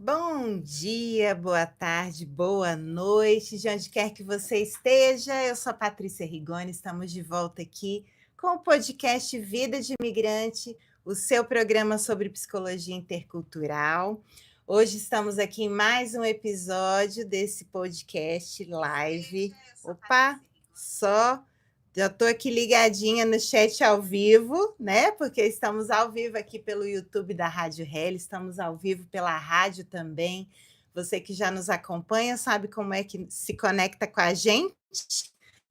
Bom dia, boa tarde, boa noite, de onde quer que você esteja. Eu sou a Patrícia Rigoni, estamos de volta aqui com o podcast Vida de Imigrante, o seu programa sobre psicologia intercultural. Hoje estamos aqui em mais um episódio desse podcast live. Opa, só já estou aqui ligadinha no chat ao vivo, né? Porque estamos ao vivo aqui pelo YouTube da Rádio Hell, estamos ao vivo pela rádio também. Você que já nos acompanha sabe como é que se conecta com a gente.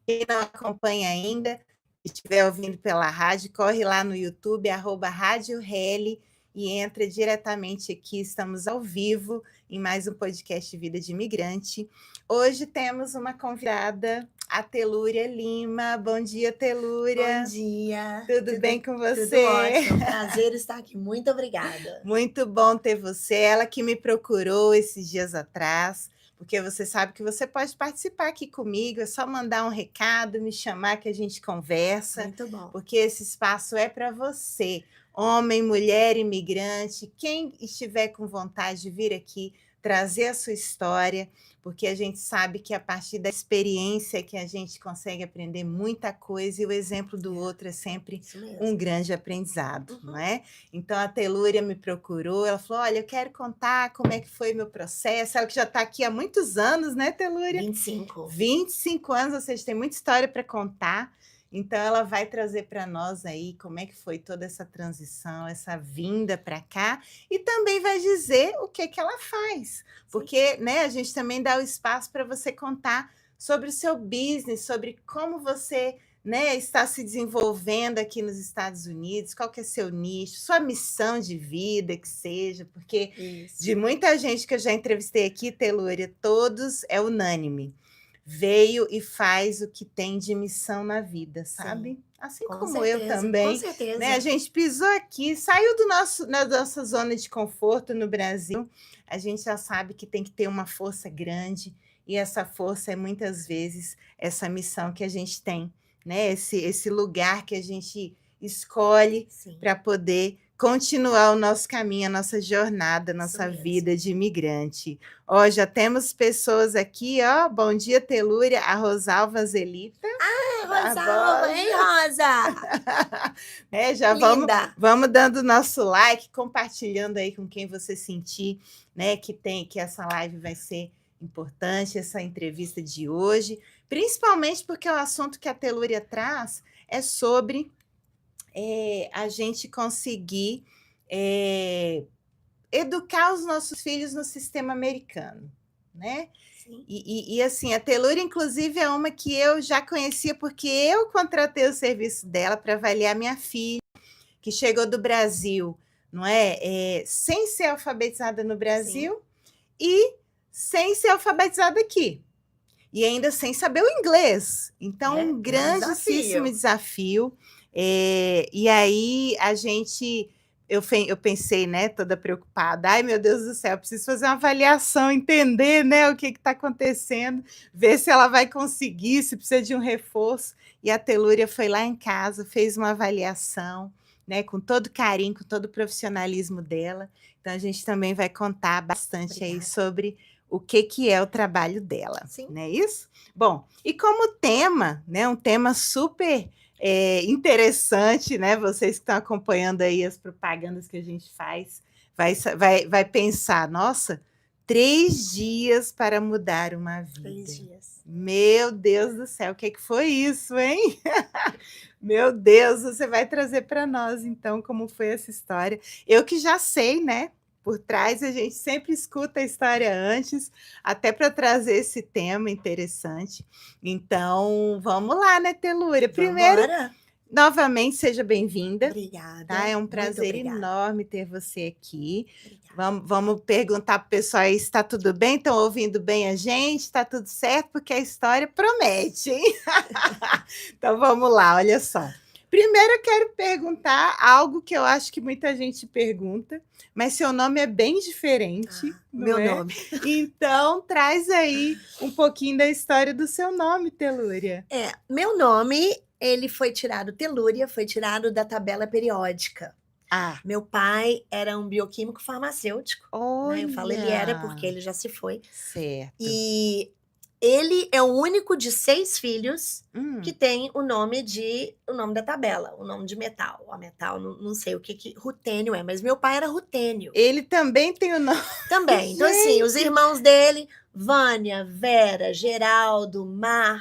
Quem não acompanha ainda, estiver ouvindo pela rádio, corre lá no YouTube, @Rádio Hell, e entra diretamente aqui. Estamos ao vivo em mais um podcast Vida de Imigrante. Hoje temos uma convidada, a Telúria Lima. Bom dia, Telúria. Bom dia. Tudo bem com você? Tudo ótimo. Prazer estar aqui. Muito obrigada. Muito bom ter você. Ela que me procurou esses dias atrás, porque você sabe que você pode participar aqui comigo, é só mandar um recado, me chamar que a gente conversa. Muito bom. Porque esse espaço é para você, homem, mulher, imigrante, quem estiver com vontade de vir aqui trazer a sua história, porque a gente sabe que a partir da experiência que a gente consegue aprender muita coisa, e o exemplo do outro é sempre Isso mesmo. um grande aprendizado, não é? Então a Telúria me procurou, ela falou: olha, eu quero contar como é que foi meu processo. Ela que já está aqui há muitos anos, né, Telúria? 25. 25 anos, ou seja, tem muita história para contar. Então ela vai trazer para nós aí como é que foi toda essa transição, essa vinda para cá, e também vai dizer o que ela faz, porque, né, a gente também dá o espaço para você contar sobre o seu business, sobre como você, né, está se desenvolvendo aqui nos Estados Unidos, qual que é seu nicho, sua missão de vida, que seja, porque Isso. de muita gente que eu já entrevistei aqui, Telúria, todos é unânime. Veio e faz o que tem de missão na vida, sabe? Sim. Assim Com como eu certeza, também. com certeza. Né? A gente pisou aqui, saiu da nossa zona de conforto no Brasil, a gente já sabe que tem que ter uma força grande, e essa força é muitas vezes essa missão que a gente tem, né? Esse lugar que a gente escolhe Sim. para poder continuar o nosso caminho, a nossa jornada, a nossa mesmo. vida de imigrante. Ó, já temos pessoas aqui, ó. Bom dia, Telúria, a Rosalva Zelita. Rosalva, hein, Rosa? Já Linda. vamos dando nosso like, compartilhando aí com quem você sentir, né, que essa live vai ser importante, essa entrevista de hoje, principalmente porque o assunto que a Telúria traz é sobre a gente conseguir educar os nossos filhos no sistema americano, né? Sim. E assim, a Telúria, inclusive, é uma que eu já conhecia, porque eu contratei o serviço dela para avaliar minha filha, que chegou do Brasil, não é? Sem ser alfabetizada no Brasil. Sim. E sem ser alfabetizada aqui. E ainda sem saber o inglês. Então, um grandíssimo desafio. E aí, eu pensei, né, toda preocupada, ai meu Deus do céu, preciso fazer uma avaliação, entender, né, o que está acontecendo, ver se ela vai conseguir, se precisa de um reforço. E a Telúria foi lá em casa, fez uma avaliação, né, com todo carinho, com todo o profissionalismo dela. Então a gente também vai contar bastante aí sobre o que é o trabalho dela. Sim. Não é isso? Bom, e como tema, né, um tema super interessante, né? Vocês que estão acompanhando aí as propagandas que a gente faz, vai pensar, nossa, 3 dias para mudar uma vida. 3 dias. Meu Deus do céu, o que foi isso, hein? Meu Deus, você vai trazer para nós, então, como foi essa história. Eu que já sei, né? Por trás, a gente sempre escuta a história antes, até para trazer esse tema interessante. Então, vamos lá, né, Telúria? Primeiro, novamente, seja bem-vinda. Obrigada. Tá? É um prazer enorme ter você aqui. Vamos perguntar para o pessoal aí se está tudo bem, estão ouvindo bem a gente, está tudo certo, porque a história promete, hein? Então, vamos lá, olha só. Primeiro eu quero perguntar algo que eu acho que muita gente pergunta, mas seu nome é bem diferente. Meu nome. Então, traz aí um pouquinho da história do seu nome, Telúria. Meu nome, ele foi tirado, Telúria, foi tirado da tabela periódica. Ah, Meu pai era um bioquímico farmacêutico, né? Eu falo ele era porque olha! ele já se foi. Certo. E ele é o único de 6 filhos que Hum, tem o nome da tabela, o nome de metal. A metal, não sei o que rutênio é, mas meu pai era rutênio ele também tem o nome. também. Então, assim, os Gente, irmãos dele, Vânia, Vera, Geraldo,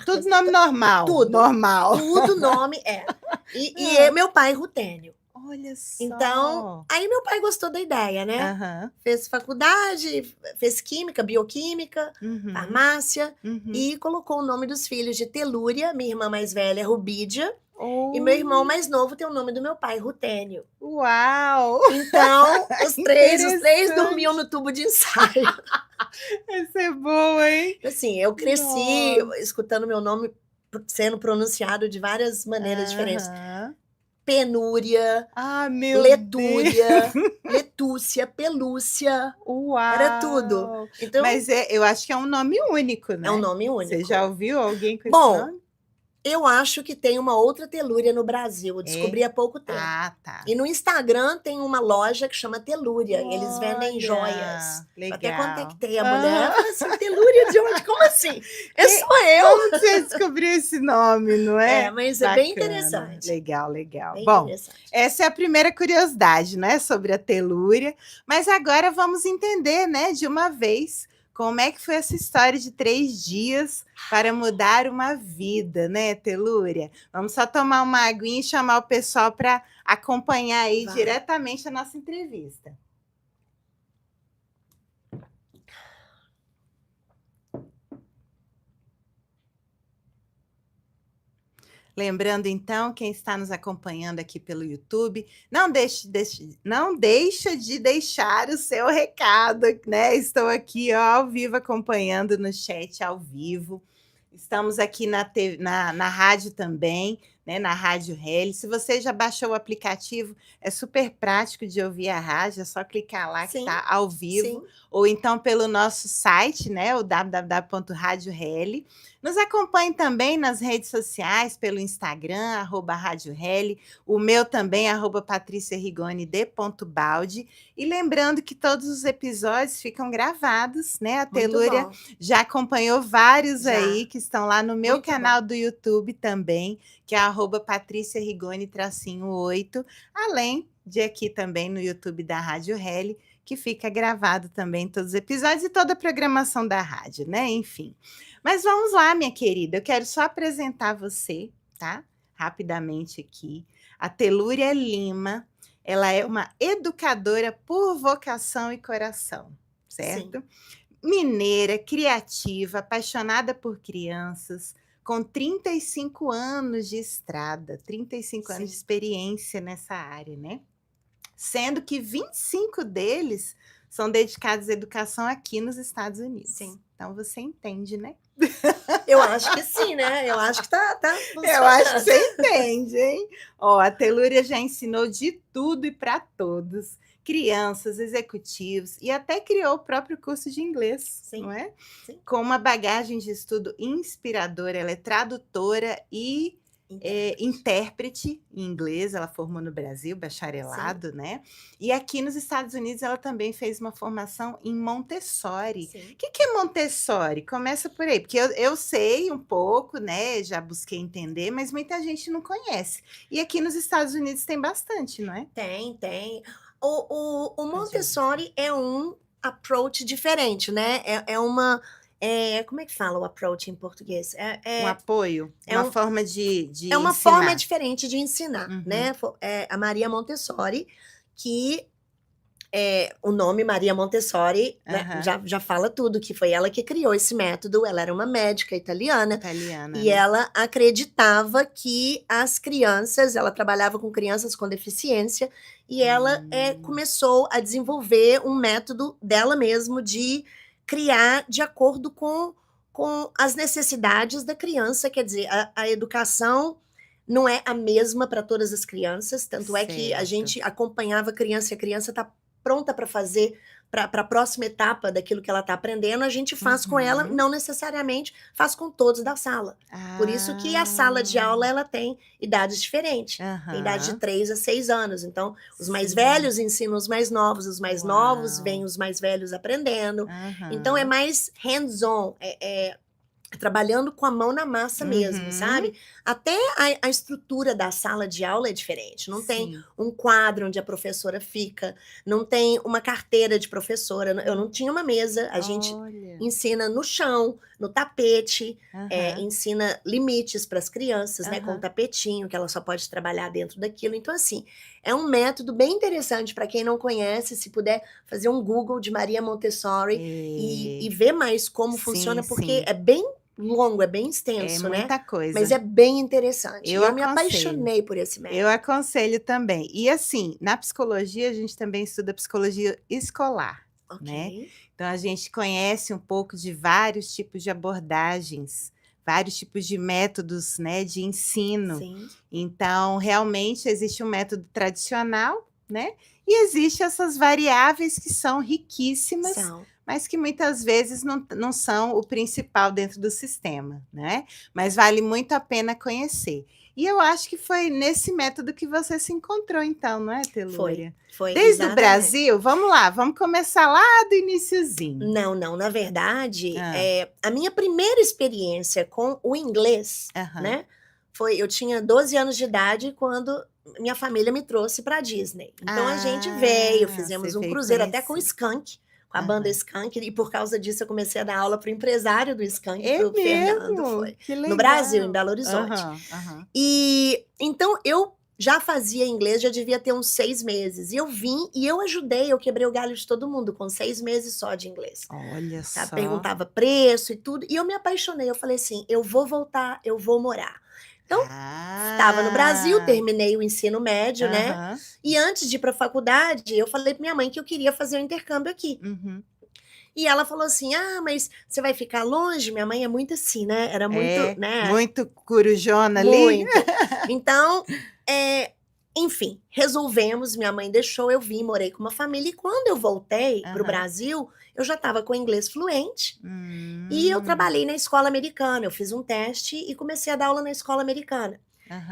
tudo Marcos, nome normal, tudo. normal. Tudo nome é. E Hã, meu pai rutênio. olha Então, só. aí meu pai gostou da ideia, né? Aham. Fez faculdade, fez química, bioquímica, Uhum, farmácia uhum. e colocou o nome dos filhos de Telúria, minha irmã mais velha, Rubídia, e meu irmão Olha, mais novo tem o nome do meu pai, Rutênio. uau! Então, os três dormiam Interessante. no tubo de ensaio. Essa é boa, hein? Assim, eu cresci Nossa. escutando meu nome sendo pronunciado de várias maneiras diferentes. Aham. Penúria, Ah, meu Deus! Letúria, Letúcia, Pelúcia, era tudo. Uau! Então, Mas eu acho que é um nome único, é um né? nome Você já único. ouviu alguém com esse Bom, nome? eu acho que tem uma outra Telúria no Brasil, eu É? descobri há pouco tempo. Ah, tá. E no Instagram tem uma loja que chama Telúria, e eles vendem joias. Olha, Eu até legal. contactei a mulher, Aham. eu falei assim, Telúria de onde? Como assim? É só Quem eu. como que você descobriu esse nome, não É, é? mas é bem Bacana, interessante, legal, legal. bem Bom, interessante. essa é a primeira curiosidade, né, sobre a telúria, mas agora vamos entender, né, de uma vez, como é que foi essa história de 3 dias para mudar uma vida, né, telúria? Vamos só tomar uma aguinha e chamar o pessoal para acompanhar aí Vai. diretamente a nossa entrevista. Lembrando então, quem está nos acompanhando aqui pelo YouTube, não deixa de deixar o seu recado, né? Estou aqui, ó, ao vivo, acompanhando no chat ao vivo. Estamos aqui na rádio também, né? Na Rádio Heli. Se você já baixou o aplicativo, é super prático de ouvir a rádio, é só clicar lá que Sim, está ao vivo, sim, ou então pelo nosso site, né? O www.radioheli. Nos acompanhe também nas redes sociais, pelo Instagram, @Rádio Heli, o meu também, @PatriciaRigoniD.baldi. E lembrando que todos os episódios ficam gravados, né? A muito Telúria bom. já acompanhou vários Já, aí que estão lá no meu muito canal bom. do YouTube também, que é @PatriciaRigoni_8, além de aqui também no YouTube da Rádio Heli, que fica gravado também todos os episódios e toda a programação da rádio, né? Enfim. Mas vamos lá, minha querida, eu quero só apresentar você, tá? Rapidamente aqui. A Telúria Lima, ela é uma educadora por vocação e coração, Sim, certo? Mineira, criativa, apaixonada por crianças, com 35 anos de estrada, 35 anos de sim, experiência nessa área, né? Sendo que 25 deles são dedicados à educação aqui nos Estados Unidos. sim. Então você entende, né? Eu acho que sim, né? Eu acho que tá Eu acho que funcionando. você entende, hein? Ó, a Telúria já ensinou de tudo e para todos, crianças, executivos, e até criou o próprio curso de inglês, não Sim, é? sim. Com uma bagagem de estudo inspiradora, ela é tradutora e Intérprete. intérprete em inglês, ela formou no Brasil, Sim, bacharelado, né? E aqui nos Estados Unidos ela também fez uma formação em Montessori. sim. O que é Montessori? Começa por aí, porque eu sei um pouco, né? Já busquei entender, mas muita gente não conhece. E aqui nos Estados Unidos tem bastante, não é? Tem, tem. O Pode ouvir. Montessori é um approach diferente, né? Como é que fala o approach em português? Um apoio, É, uma um, forma de é uma forma ensinar. diferente de ensinar, Uhum, né? É a Maria Montessori, que o nome Maria Montessori, né, aham. já fala tudo, que foi ela que criou esse método. Ela era uma médica italiana Italiana, e né? ela acreditava que as crianças, ela trabalhava com crianças com deficiência, e ela Hum, começou a desenvolver um método dela mesmo de criar de acordo com as necessidades da criança. Quer dizer, a educação não é a mesma para todas as crianças, tanto é que a certo. gente acompanhava a criança e a criança está pronta para fazer para a próxima etapa daquilo que ela está aprendendo, a gente faz com ela, não necessariamente faz com todos da sala. Por isso que a sala de aula ela tem idades diferentes. Tem idade de 3 a 6 anos. Então, os mais velhos ensinam os mais novos, os mais novos vêm os mais velhos aprendendo. Então, é mais hands-on, trabalhando com a mão na massa mesmo, sabe? Até a estrutura da sala de aula é diferente. Não tem um quadro onde a professora fica, não tem uma carteira de professora. Eu não tinha uma mesa, a gente ensina no chão, no tapete, ensina limites para as crianças, né? Com o tapetinho, que ela só pode trabalhar dentro daquilo. Então, assim, é um método bem interessante para quem não conhece, se puder fazer um Google de Maria Montessori e ver mais como funciona, porque é bem longo, é bem extenso, né? Muita coisa. Mas é bem interessante. Eu me apaixonei por esse método. Eu aconselho também. E assim, na psicologia, a gente também estuda psicologia escolar, né? Então, a gente conhece um pouco de vários tipos de abordagens, vários tipos de métodos, né, de ensino. Então, realmente, existe um método tradicional, né? E existe essas variáveis que são riquíssimas, mas que muitas vezes não são o principal dentro do sistema, né? Mas vale muito a pena conhecer. E eu acho que foi nesse método que você se encontrou, então, não é, Telúria? Foi. Desde o Brasil? Vamos lá, vamos começar lá do iniciozinho. Não. Na verdade, a minha primeira experiência com o inglês, né? Eu tinha 12 anos de idade quando minha família me trouxe para a Disney. Então, a gente veio, fizemos um cruzeiro até com o Skank, com a banda Skank, e por causa disso eu comecei a dar aula para o empresário do Skank, pro Fernando, no Brasil, em Belo Horizonte. E então eu já fazia inglês, já devia ter uns 6 meses. E eu vim e eu ajudei, eu quebrei o galho de todo mundo com 6 meses só de inglês. Olha só. Perguntava preço e tudo. E eu me apaixonei, eu falei assim, eu vou voltar, eu vou morar. Então, estava no Brasil, terminei o ensino médio, né? E antes de ir para a faculdade, eu falei para minha mãe que eu queria fazer um intercâmbio aqui. E ela falou assim, mas você vai ficar longe? Minha mãe é muito assim, né? Era muito, né? Muito corujona ali. Muito. Então, enfim, resolvemos, minha mãe deixou, eu vim, morei com uma família. E quando eu voltei para o Brasil, eu já estava com inglês fluente. E eu trabalhei na escola americana. Eu fiz um teste e comecei a dar aula na escola americana.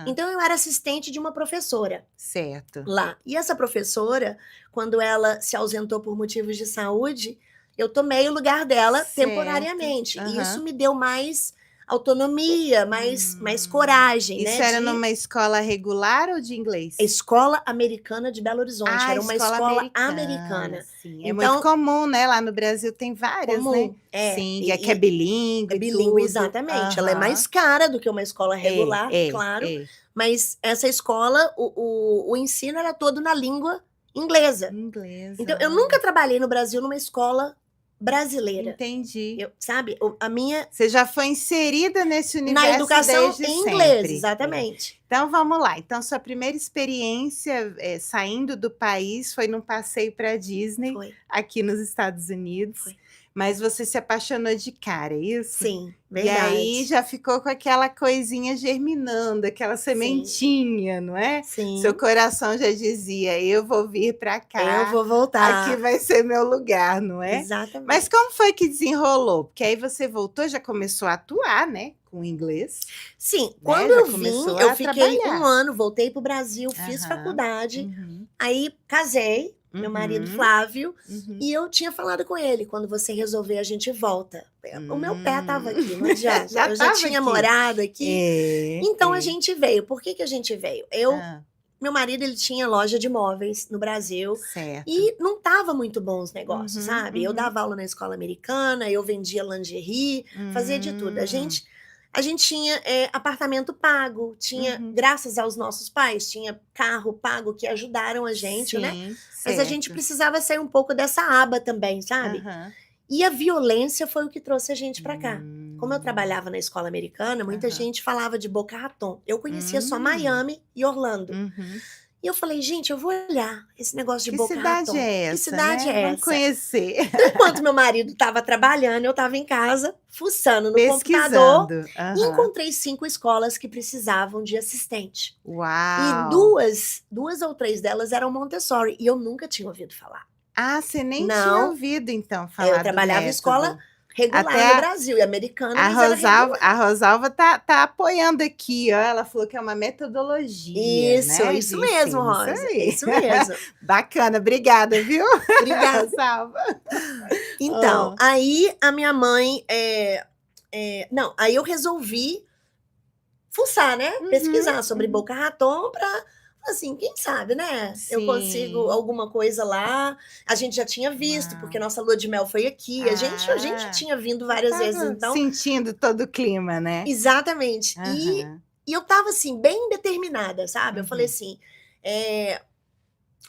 Então, eu era assistente de uma professora. Certo. Lá. E essa professora, quando ela se ausentou por motivos de saúde, eu tomei o lugar dela temporariamente. E isso me deu mais autonomia, mais coragem, né? Isso era numa escola regular ou de inglês? Escola Americana de Belo Horizonte. Era uma escola americana. Sim, é muito comum, né? Lá no Brasil tem várias, né? Sim, que é bilíngue. É bilíngue, exatamente. Ela é mais cara do que uma escola regular, claro. Mas essa escola, o ensino era todo na língua inglesa. Então, eu nunca trabalhei no Brasil numa escola brasileira. Entendi. Sabe, a minha... Você já foi inserida nesse universo na educação desde em inglês, sempre. exatamente. Então, vamos lá. Então, sua primeira experiência saindo do país foi num passeio para a Disney, aqui nos Estados Unidos. Mas você se apaixonou de cara, é isso? Sim, verdade. E aí já ficou com aquela coisinha germinando, aquela sementinha, não é? Sim. Seu coração já dizia, eu vou vir para cá. Eu vou voltar. Aqui vai ser meu lugar, não é? Exatamente. Mas como foi que desenrolou? Porque aí você voltou, já começou a atuar, né? Com inglês. Sim, quando eu vim, eu fiquei um ano, voltei para o Brasil, fiz faculdade, aí casei, meu marido Flávio, e eu tinha falado com ele, quando você resolver a gente volta. O meu pé estava aqui, não adianta. Eu já tinha morado aqui. Então a gente veio. Por que a gente veio? Meu marido, ele tinha loja de móveis no Brasil. Certo. E não estava muito bom os negócios, sabe? Eu dava aula na escola americana, eu vendia lingerie, fazia de tudo. A gente tinha apartamento pago, tinha, graças aos nossos pais, tinha carro pago que ajudaram a gente, né? Mas a gente precisava sair um pouco dessa aba também, sabe? E a violência foi o que trouxe a gente para cá. Como eu trabalhava na escola americana, muita gente falava de Boca Raton. Eu conhecia só Miami e Orlando. E eu falei, gente, eu vou olhar esse negócio de Boca Raton. Que cidade é essa? Que cidade é essa? Vamos conhecer. Então, enquanto meu marido estava trabalhando, eu estava em casa, fuçando no computador, e encontrei 5 escolas que precisavam de assistente. Uau! E duas ou três delas eram Montessori, e eu nunca tinha ouvido falar. Ah, você nem tinha Não, ouvido, então, eu falar do trabalhava em escola método. regular no Até Brasil, e americana, a mas era Rosalva, a regular. Rosalva tá apoiando aqui, ó. Ela falou que é uma metodologia, né, de Isso mesmo, ensino. Isso Rosa, aí. isso mesmo. Bacana, obrigada, viu, Obrigada. Rosalva? Então, Ah, aí a minha mãe, não, aí eu resolvi fuçar, né, uhum, pesquisar sobre uhum. Boca Raton para, assim, quem sabe, né, eu consigo Sim. alguma coisa lá. A gente já tinha visto, porque Uau. nossa lua de mel foi aqui, a gente já Ah, tinha vindo já várias vezes, estava então sentindo todo o clima, né? exatamente. Aham. E eu estava, assim, bem determinada, sabe, eu falei Uhum, assim, eh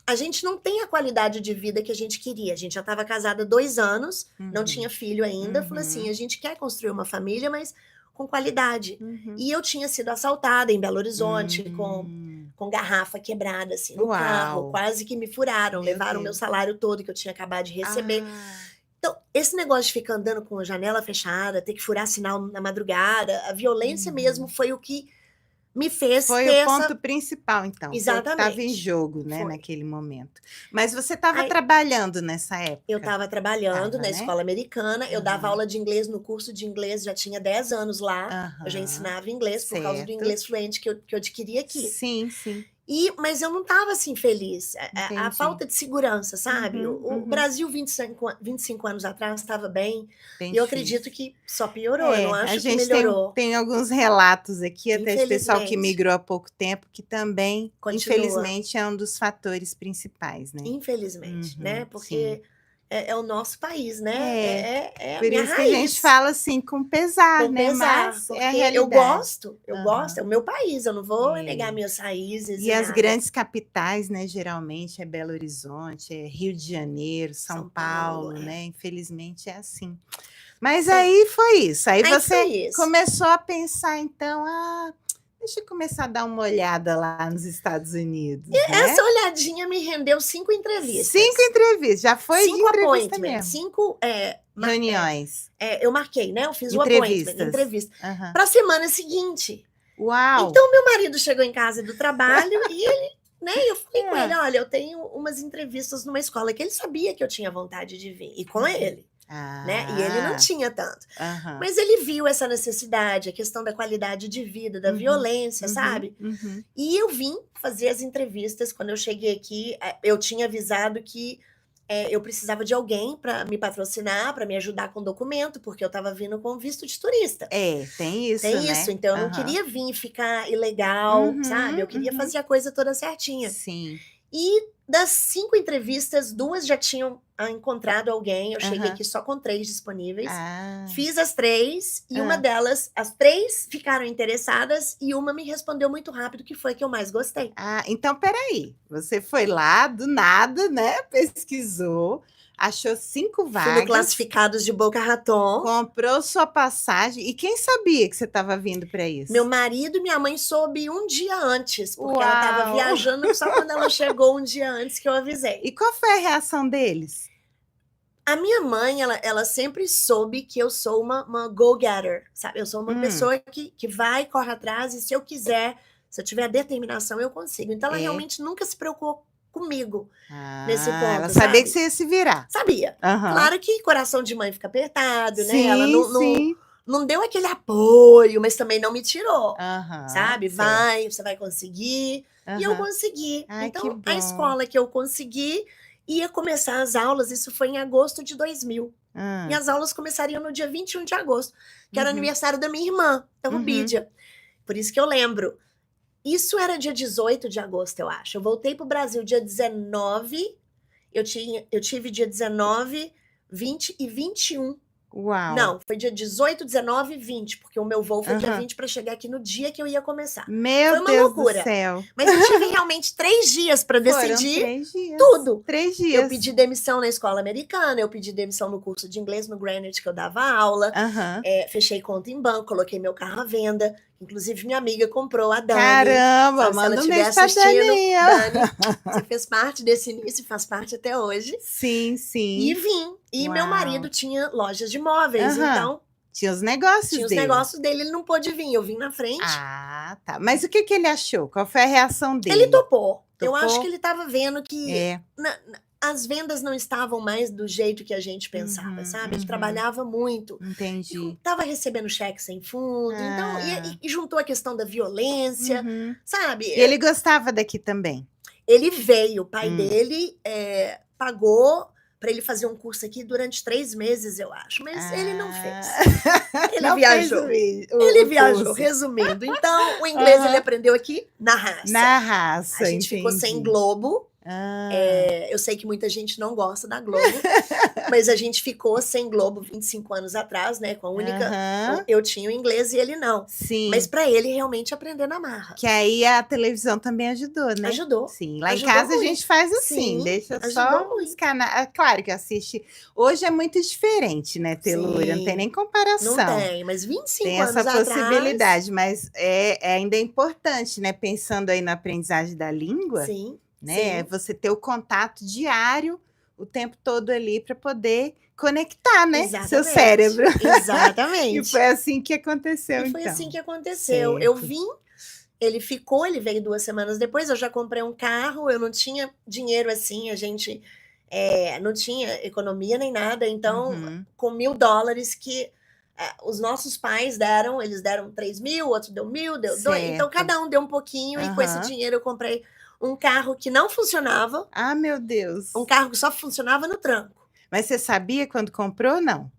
a gente não tem a qualidade de vida que a gente queria. A gente já estava casada há 2 anos, não tinha uhum, filho ainda. Falei assim: uhum, "A gente quer construir uma família, mas com qualidade". uhum. E eu tinha sido assaltada em Belo Horizonte Hum. com garrafa quebrada, assim, no carro, Uau! quase que me furaram, Meu levaram o meu Deus. salário todo que eu tinha acabado de receber. Ah, Então, esse negócio de ficar andando com a janela fechada, ter que furar sinal na madrugada, a violência mesmo uhum. foi o que me fez Foi ter o essa ponto principal, então, foi o que estava em exatamente, jogo, né, foi. naquele momento. Mas você estava Aí trabalhando nessa eu época? estava trabalhando Estava, na né? escola americana, eu dava Aham, aula de inglês no curso de inglês, já tinha 10 anos lá, eu já aham. ensinava inglês por causa do Certo. inglês fluente que eu adquiri aqui. Sim, sim, Mas eu não estava, assim, feliz, a entendi. falta de segurança, sabe. O Uhum, o uhum. Brasil 25 anos atrás estava bem, Bem e eu acredito difícil. que só piorou, eu não É, a acho que gente tem melhorou, tem alguns relatos aqui, até de pessoal que infelizmente. migrou há pouco tempo, que também, Continua, infelizmente, é um dos fatores principais, né. infelizmente, né, Uhum, sim. porque é o nosso país, né, É, é a por minha isso que a gente raiz. fala, assim, com pesar, Com né, pesar, mas é a porque realidade. eu gosto, Aham, é o meu país, eu não vou negar é. minhas raízes E e as nada. grandes capitais, né, geralmente é Belo Horizonte, é Rio de Janeiro, São São Paulo, Paulo, é. né, infelizmente é assim. Mas É, aí foi isso, aí aí foi você isso. começou a pensar então: "Ah, deixa eu começar a dar uma olhada lá nos Estados Unidos", Essa né. olhadinha me rendeu 5 5 entrevistas, entrevistas, já foi de 5 entrevista appointments, mesmo? 5, Reuniões, eu marquei, né, eu fiz o appointment, entrevistas. entrevista, Aham. para a semana seguinte. Uau! Então meu marido chegou em casa do trabalho e ele, né, eu falei com ele: Hã. "Olha, eu tenho umas entrevistas numa escola", que ele sabia que eu tinha vontade de vir, e com Uhum. ele, né, e ele não Ah, tinha tanto. aham. Mas ele viu essa necessidade, a questão da qualidade de vida, da Uhum, violência, uhum, sabe. uhum. E eu vim fazer as entrevistas, quando eu cheguei aqui, eu tinha avisado que, eu precisava de alguém para me patrocinar, para me ajudar com documento, porque eu estava vindo com visto de turista. É, tem isso, Tem isso, né. então eu não Aham. queria vir e ficar ilegal, sabe, eu Uhum, queria uhum. fazer a coisa toda certinha. Sim. E das 5 entrevistas, 2 já tinham, encontrado alguém, eu cheguei Aham. aqui só com 3 disponíveis, Ah. fiz as 3 e uma Hã. delas as 3 ficaram interessadas e uma me respondeu muito rápido, que foi a que eu mais gostei. Ah, então espera aí, você foi lá do nada, né, pesquisou, achou 5 Fui no vagas, Classificados de Boca Raton, comprou sua passagem e quem sabia que você estava vindo para meu isso? marido e minha mãe soube um dia antes, porque ela estava Uau! viajando, só quando ela chegou um dia antes que eu avisei. E qual foi a reação deles? A minha mãe, ela sempre soube que eu sou uma go-getter, sabe, eu sou uma Hum, pessoa que vai, corre atrás e se eu quiser, se eu tiver determinação, eu consigo. Então ela é? realmente nunca se preocupou comigo nesse Ah, ela ponto, sabia que sabe. você ia se virar. Sabia. Aham. Claro que coração de mãe fica apertado, né, ela Sim, sim. não deu aquele apoio, mas também não me tirou, Aham, sabe. certo. "Vai, você vai conseguir", e eu Aham. consegui. Ai, que Então a bom. escola que eu consegui ia começar as aulas, isso foi em agosto de 2000. E Hã. as aulas começariam no dia 21 de agosto, que era Uhum, aniversário da minha irmã, da uhum. Rubídia. Por isso que eu lembro. Isso era dia 18 de agosto, eu acho. Eu voltei para o Brasil dia 19, eu tive dia 19, 20 e 21. Uau. Não, foi dia 18, 19 e 20, porque o meu voo foi dia Aham. 20 para chegar aqui no dia que eu ia começar. Meu Foi uma Deus do loucura. céu. Mas eu tive realmente 3 dias para Foram decidir 3 dias. tudo. 3 Eu dias. pedi demissão na escola americana, eu pedi demissão no curso de inglês no Greenwich que eu dava aula, Aham. fechei conta em banco, coloquei meu carro à venda, inclusive minha amiga comprou, a Dani, Caramba, sabe, se ela manda um estiver beijo pra assistindo, Dani, ó. Dani, você fez parte desse início, faz parte até hoje, Sim, e sim. vim. E meu marido Uau. tinha lojas de móveis, Aham. então Tinha os negócios tinha os dele. negócios dele, ele não pôde vir, eu vim na frente. Ah, tá. Mas o que ele achou? Qual foi a reação Ele dele? topou. Eu acho que Topou? ele estava vendo que É. as vendas não estavam mais do jeito que a gente pensava, sabe? A gente trabalhava muito. Entendi. Tava recebendo cheque sem fundo, então, Ah. e juntou a questão da violência, sabe? E ele gostava daqui também? Ele veio, o pai Hum. dele pagou para ele fazer um curso aqui durante 3 meses, eu acho, mas ele não fez. Ele Não viajou. fez Ele o viajou, curso. resumindo. Então, o inglês ele aprendeu aqui na raça. Na raça, A gente ficou sem entendi. Globo. Ah. Eu sei que muita gente não gosta da Globo, mas a gente ficou sem Globo 25 anos atrás, né? Com a única. Aham. Eu tinha o inglês e ele não. Sim. Mas para ele realmente aprender na marra. Que aí a televisão também ajudou, né? Ajudou. Sim. Lá Ajudou em casa muito. a gente faz assim, Sim, deixa ajudou só muito. os canais. Claro que assiste. Hoje é muito diferente, né, Telúria? Não tem Sim. nem Não comparação. tem, mas 25 Tem anos essa atrás. possibilidade, mas ainda é importante, né? Pensando aí na aprendizagem da língua, Sim. né? Sim. Você ter o contato diário o tempo todo ali para poder conectar, né? Seu Exatamente. cérebro. E Exatamente. foi assim que aconteceu, E foi então. assim que aconteceu. Eu Certo. vim, ele ficou, ele veio 2 semanas depois, eu já comprei um carro, eu não tinha dinheiro assim, a gente não tinha economia nem nada, então, com $1.000 que os nossos pais deram, eles deram 3.000, outro deu 1.000, deu 2, então Certo. cada um deu um pouquinho, e com esse Aham. dinheiro eu comprei um carro que não funcionava, Ah, meu Deus. um carro que só funcionava no tranco. Mas você sabia quando comprou ou não?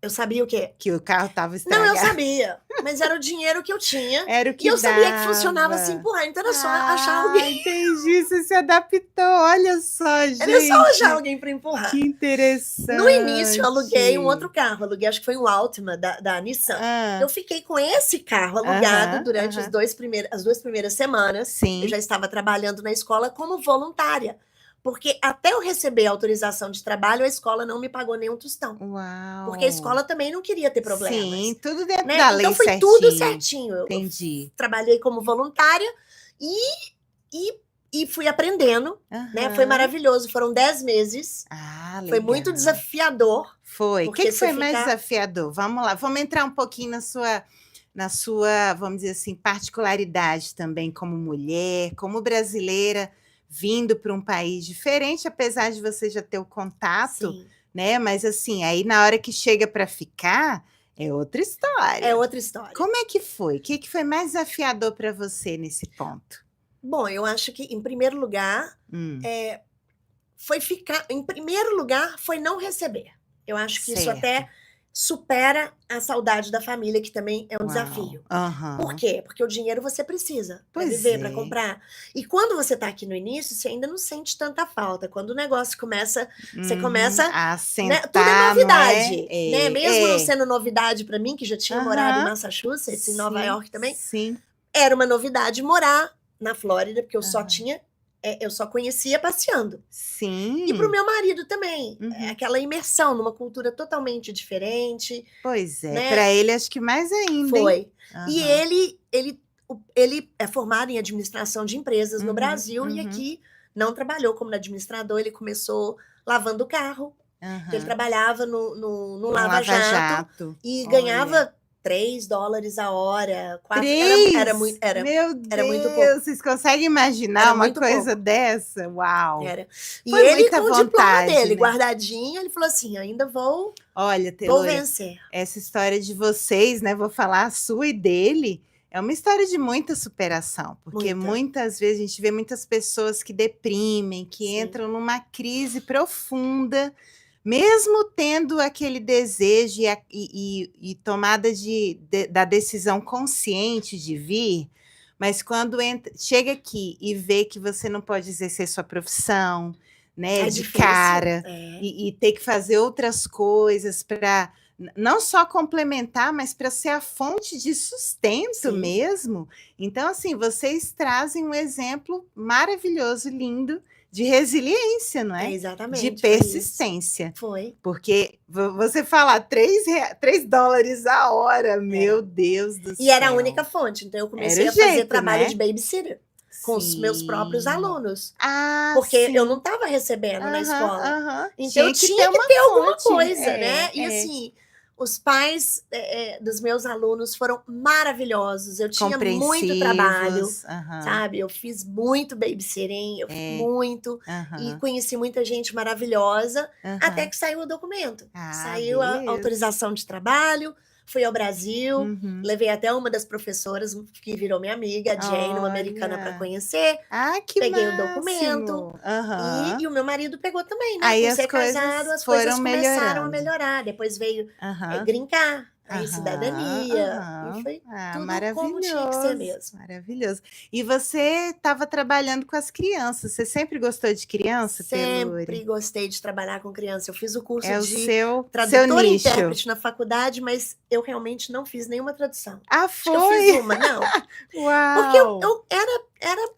Eu sabia o quê? Que o carro estava Não, eu estragado. sabia, mas era o dinheiro que eu tinha. Era o que E eu sabia que funcionava dava. assim, porra, então era só achar alguém. Entendi, você se adaptou. Olha só, gente. Era só achar alguém para empurrar. Que interessante. No início, eu aluguei um outro carro. Aluguei, acho que foi um Altima da Nissan. Ah, Eu fiquei com esse carro alugado aham, durante aham. as 2 primeiras semanas. Eu Sim. já estava trabalhando na escola como voluntária. Porque até eu receber a autorização de trabalho, a escola não me pagou nem um tostão. Uau. Porque a escola também não queria ter problemas. Sim, tudo dentro Né? da lei Então foi certinho. tudo certinho. Eu Entendi. trabalhei como voluntária e fui aprendendo, né? Foi Aham. maravilhoso. Foram 10 meses. Ah, legal. Foi muito desafiador. Foi. O Porque que você foi mais ficar- desafiador? Vamos lá, vamos entrar um pouquinho na sua, vamos dizer assim, particularidade também como mulher, como brasileira, vindo para um país diferente, apesar de você já ter o contato, Sim, né? Mas assim, aí na hora que chega para ficar, é outra história. é outra história. Como é que foi? O que foi mais desafiador para você nesse ponto? Bom, eu acho que, em primeiro lugar, foi ficar. Em primeiro lugar, foi não receber. Eu acho que isso Certo. até supera a saudade da família, que também é um Uau. desafio. Aham. Por quê? Porque o dinheiro você precisa para Pois viver, é. para comprar. E quando você está aqui no início, você ainda não sente tanta falta. Quando o negócio começa, você começa. A Né? sentar, Tudo é novidade. não é? Né? Mesmo não sendo novidade para mim, que já tinha morado em Aham. Massachusetts, em Nova Sim, York também, sim. era uma novidade morar na Flórida, porque eu só Aham. tinha. Eu só conhecia passeando. Sim. E para o meu marido também. Uhum. Aquela imersão numa cultura totalmente diferente. Pois é, né? para ele acho que mais ainda, hein? Foi. Aham. E ele é formado em administração de empresas no Brasil e aqui não trabalhou como administrador, ele começou lavando o carro. Então, ele trabalhava no Lava Jato e ganhava $3 a hora, 4. Era muito, Meu era muito pouco. Deus, vocês conseguem imaginar Era uma muito coisa dessa? Uau! Era. E Foi ele, muita com o diploma vontade, dele né? guardadinho, ele falou assim: ainda vou Olha, Telúria, vencer. essa história de vocês, né? Vou falar a sua e dele. É uma história de muita superação, porque Muita. muitas vezes a gente vê muitas pessoas que deprimem, que Sim. entram numa crise profunda, mesmo tendo aquele desejo e tomada da decisão consciente de vir, mas quando chega aqui e vê que você não pode exercer sua profissão, né, É de difícil. cara, É. e ter que fazer outras coisas para não só complementar, mas para ser a fonte de sustento Sim. mesmo. Então, assim, vocês trazem um exemplo maravilhoso, lindo, de resiliência, não é? Exatamente. De persistência. Foi. Porque você falar $3 a hora, meu Deus do céu. E era a única fonte. Então, eu comecei Era o a fazer jeito, trabalho né? de babysitter com os meus próprios alunos. Ah, Porque sim. eu não estava recebendo na escola. Aham. Então, eu tinha que uma ter alguma fonte. coisa, né? E assim, Os pais dos meus alunos foram maravilhosos. Eu tinha muito trabalho, Compreensivos. Aham. sabe? Eu fiz muito babysitting, eu fiz muito, e Aham. conheci muita gente maravilhosa, até Aham. que saiu o documento. Ah, Saiu a beleza. autorização de trabalho, fui ao Brasil, Uhum. levei até uma das professoras que virou minha amiga, a Jane, uma americana, para Olha. conhecer. Ah, que Peguei o máximo. documento Aham. e o meu marido pegou também, né? Aí Por as ser coisas casado, as coisas foram começaram a melhorando. melhorar. Depois veio Aham. green card, aí Aham. cidadania, e Aham. foi Ah, tudo como tinha que ser maravilhoso. mesmo. Maravilhoso. E você estava trabalhando com as crianças. Você sempre gostou de criança, Telure? Sempre gostei de trabalhar com criança. Eu fiz o curso É o de seu tradutora e nicho. intérprete na faculdade, mas eu realmente não fiz nenhuma tradução. Ah, Acho que eu fiz foi? uma, não. Porque Uau! eu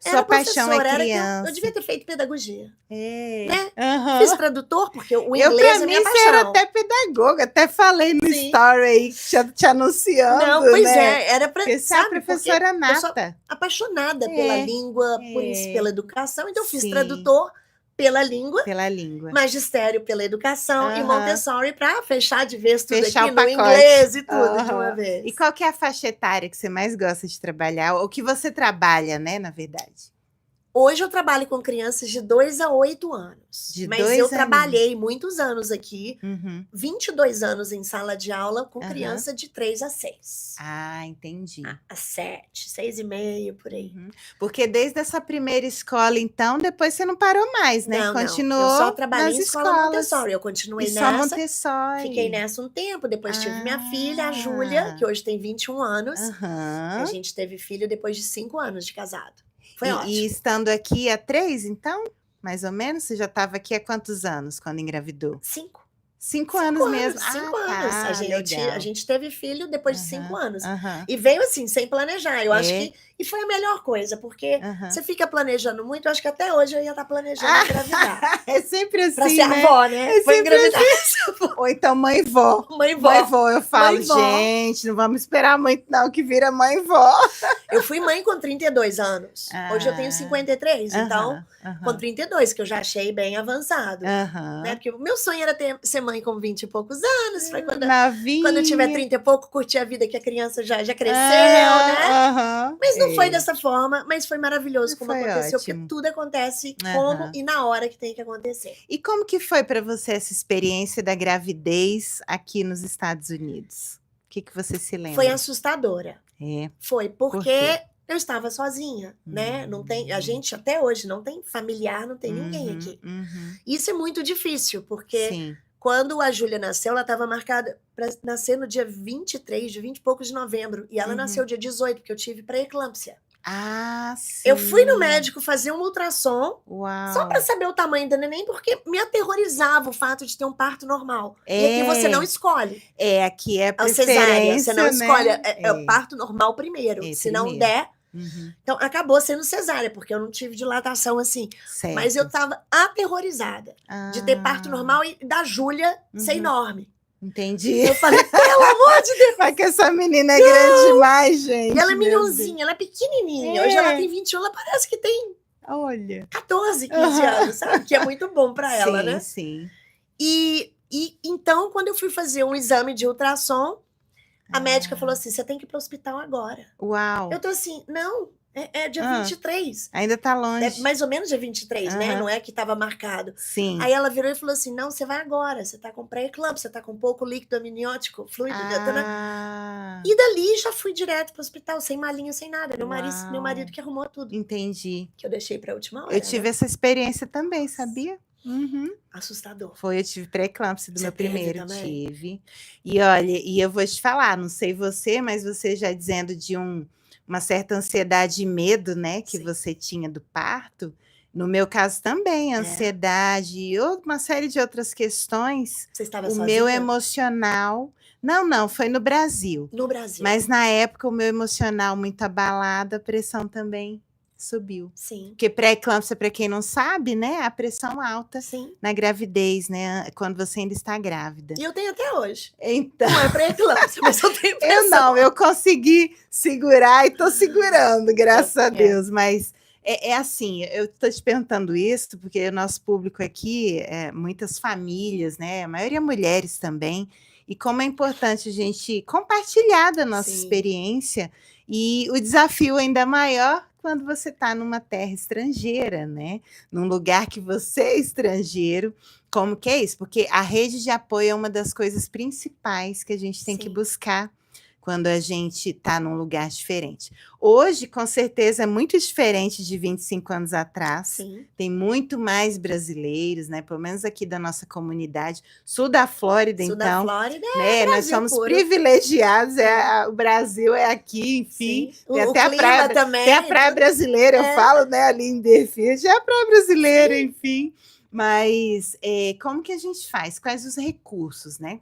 Sua era paixão é professora, eu criança. devia ter feito pedagogia, É. né? Aham. Fiz tradutor, porque o Eu, inglês pra é mim, minha você era paixão. até pedagoga. Até falei no Sim. story aí, te anunciando, Não, pois né? era pra, Porque você é a sabe, porque professora eu sou nata. apaixonada pela É, língua, pela é. educação, então eu fiz Sim, tradutor pela língua, pela língua. magistério pela educação e Aham. Montessori para fechar de vez tudo Fechar aqui o no pacote. inglês e tudo de uma Aham. E vez. qual que é a faixa etária que você mais gosta de trabalhar? Ou que você trabalha, né, na verdade? Hoje eu trabalho com crianças de 2 a 8 anos, De mas 2 eu aninhos. trabalhei muitos anos aqui, Uhum. 22 anos em sala de aula com Aham. criança de 3 a 6. Ah, entendi. A 7, 6 e meio, por aí. Uhum. Porque desde essa primeira escola, então, depois você não parou mais, né? Não, Continuou eu só trabalhei nas em escola escolas. Montessori, eu continuei E só nessa, Montessori. fiquei nessa um tempo, depois tive minha filha, a Júlia, que Ah, hoje tem 21 anos, a aham. gente teve filho depois de 5 anos de casado. Foi E ótimo. estando aqui há 3, então? Mais ou menos? Você já estava aqui há quantos anos quando engravidou? 5. 5 anos mesmo? 5 Ah, anos. tá, A legal. gente teve filho depois de 5 Aham, anos. aham. E veio assim, sem planejar. Eu acho É? que. E foi a melhor coisa, porque Aham. você fica planejando muito. Eu acho que até hoje eu ia estar planejando Ah, engravidar. é sempre Pra assim, ser né? avó, né? É Vou sempre engravidar. Ou então mãe-vó. Mãe vó. Mãe-vó, eu falo, Mãe-vó. gente, não vamos esperar muito não, que vira mãe-vó. Eu fui mãe com 32 anos. Hoje eu tenho 53, então, Aham, aham, com 32, que eu já achei bem avançado. Né? aham. Porque o meu sonho era ser mãe com 20 e poucos anos. Foi quando Novinha. eu tiver 30 e pouco, curtir a vida que a criança já cresceu, né? Aham. Mas não foi É. dessa forma, mas foi maravilhoso como Foi aconteceu, ótimo. porque tudo acontece como Aham. e na hora que tem que acontecer. E como que foi para você essa experiência da gravidez aqui nos Estados Unidos? O que você se lembra? Foi assustadora. É. Foi, Por porque quê? eu estava sozinha, né? Não tem, a gente até hoje não tem familiar, não tem ninguém Uhum, aqui. uhum. Isso é muito difícil, porque Sim. quando a Júlia nasceu, ela estava marcada para nascer no dia 23, de 20 e poucos de novembro. E ela Uhum. nasceu dia 18, porque eu tive pré-eclâmpsia. Ah, sim. Eu fui no médico fazer um ultrassom, Uau. só para saber o tamanho da neném, porque me aterrorizava o fato de ter um parto normal. E aqui você não escolhe. Aqui é A cesárea, preferência, você não escolhe. né? É o parto normal primeiro. Se não primeiro. der. Uhum. Então, acabou sendo cesárea, porque eu não tive dilatação assim. Certo. Mas eu estava aterrorizada de ter parto normal e da Júlia ser enorme. Entendi. Eu falei, pelo amor de Deus. Mas que essa menina é grande demais, gente. E ela é meu minhonzinha, ela é pequenininha. É. Hoje ela tem 21, ela parece que tem Olha. 14, 15 anos, sabe? Que é muito bom para ela, né? Sim. E então, quando eu fui fazer um exame de ultrassom, a médica falou assim: você tem que ir para o hospital agora. Uau. Eu tô assim, não, é dia 23. Ainda tá longe. É mais ou menos dia 23, né? Aham. Não é que estava marcado. Sim. Aí ela virou e falou assim: não, você vai agora, você tá com pré-eclâmpsia, você tá com pouco líquido amniótico, fluido. E dali já fui direto pro hospital, sem malinha, sem nada. Meu marido que arrumou tudo. Entendi. Que eu deixei pra última hora. Eu tive essa experiência também, sabia? Uhum. Assustador. Eu tive pré-eclâmpsia do Você meu teve primeiro, também? tive. E olha, e eu vou te falar, não sei você, mas você já dizendo de uma certa ansiedade e medo, né, que Sim. você tinha do parto, no meu caso também, ansiedade e uma série de outras questões. Você estava O sozinha? meu emocional... Não, foi no Brasil. No Brasil. Mas na época o meu emocional muito abalado, a pressão também subiu. Sim. Porque pré-eclâmpsia, para quem não sabe, né, a pressão alta Sim. na gravidez, né, quando você ainda está grávida. E eu tenho até hoje. Então, Não é pré-eclâmpsia, mas eu tenho pressão. eu não, eu consegui segurar e tô segurando, graças a Deus, mas é assim, eu tô te perguntando isso porque o nosso público aqui, muitas famílias, né, a maioria mulheres também, e como é importante a gente compartilhar da nossa Sim. experiência, e o desafio ainda maior quando você está numa terra estrangeira, né? Num lugar que você é estrangeiro. Como que é isso? Porque a rede de apoio é uma das coisas principais que a gente tem que Sim. buscar quando a gente está num lugar diferente. Hoje, com certeza, é muito diferente de 25 anos atrás. Sim. Tem muito mais brasileiros, né? Pelo menos aqui da nossa comunidade. Sul da Flórida, Sul da então, Flórida né? Nós Brasil somos puro. privilegiados. O Brasil é aqui, enfim. Sim. Tem O até a clima praia, também. tem a praia brasileira, eu É. falo, né? Ali em Deerfield, é a praia brasileira, Sim. enfim. Mas como que a gente faz? Quais os recursos, né?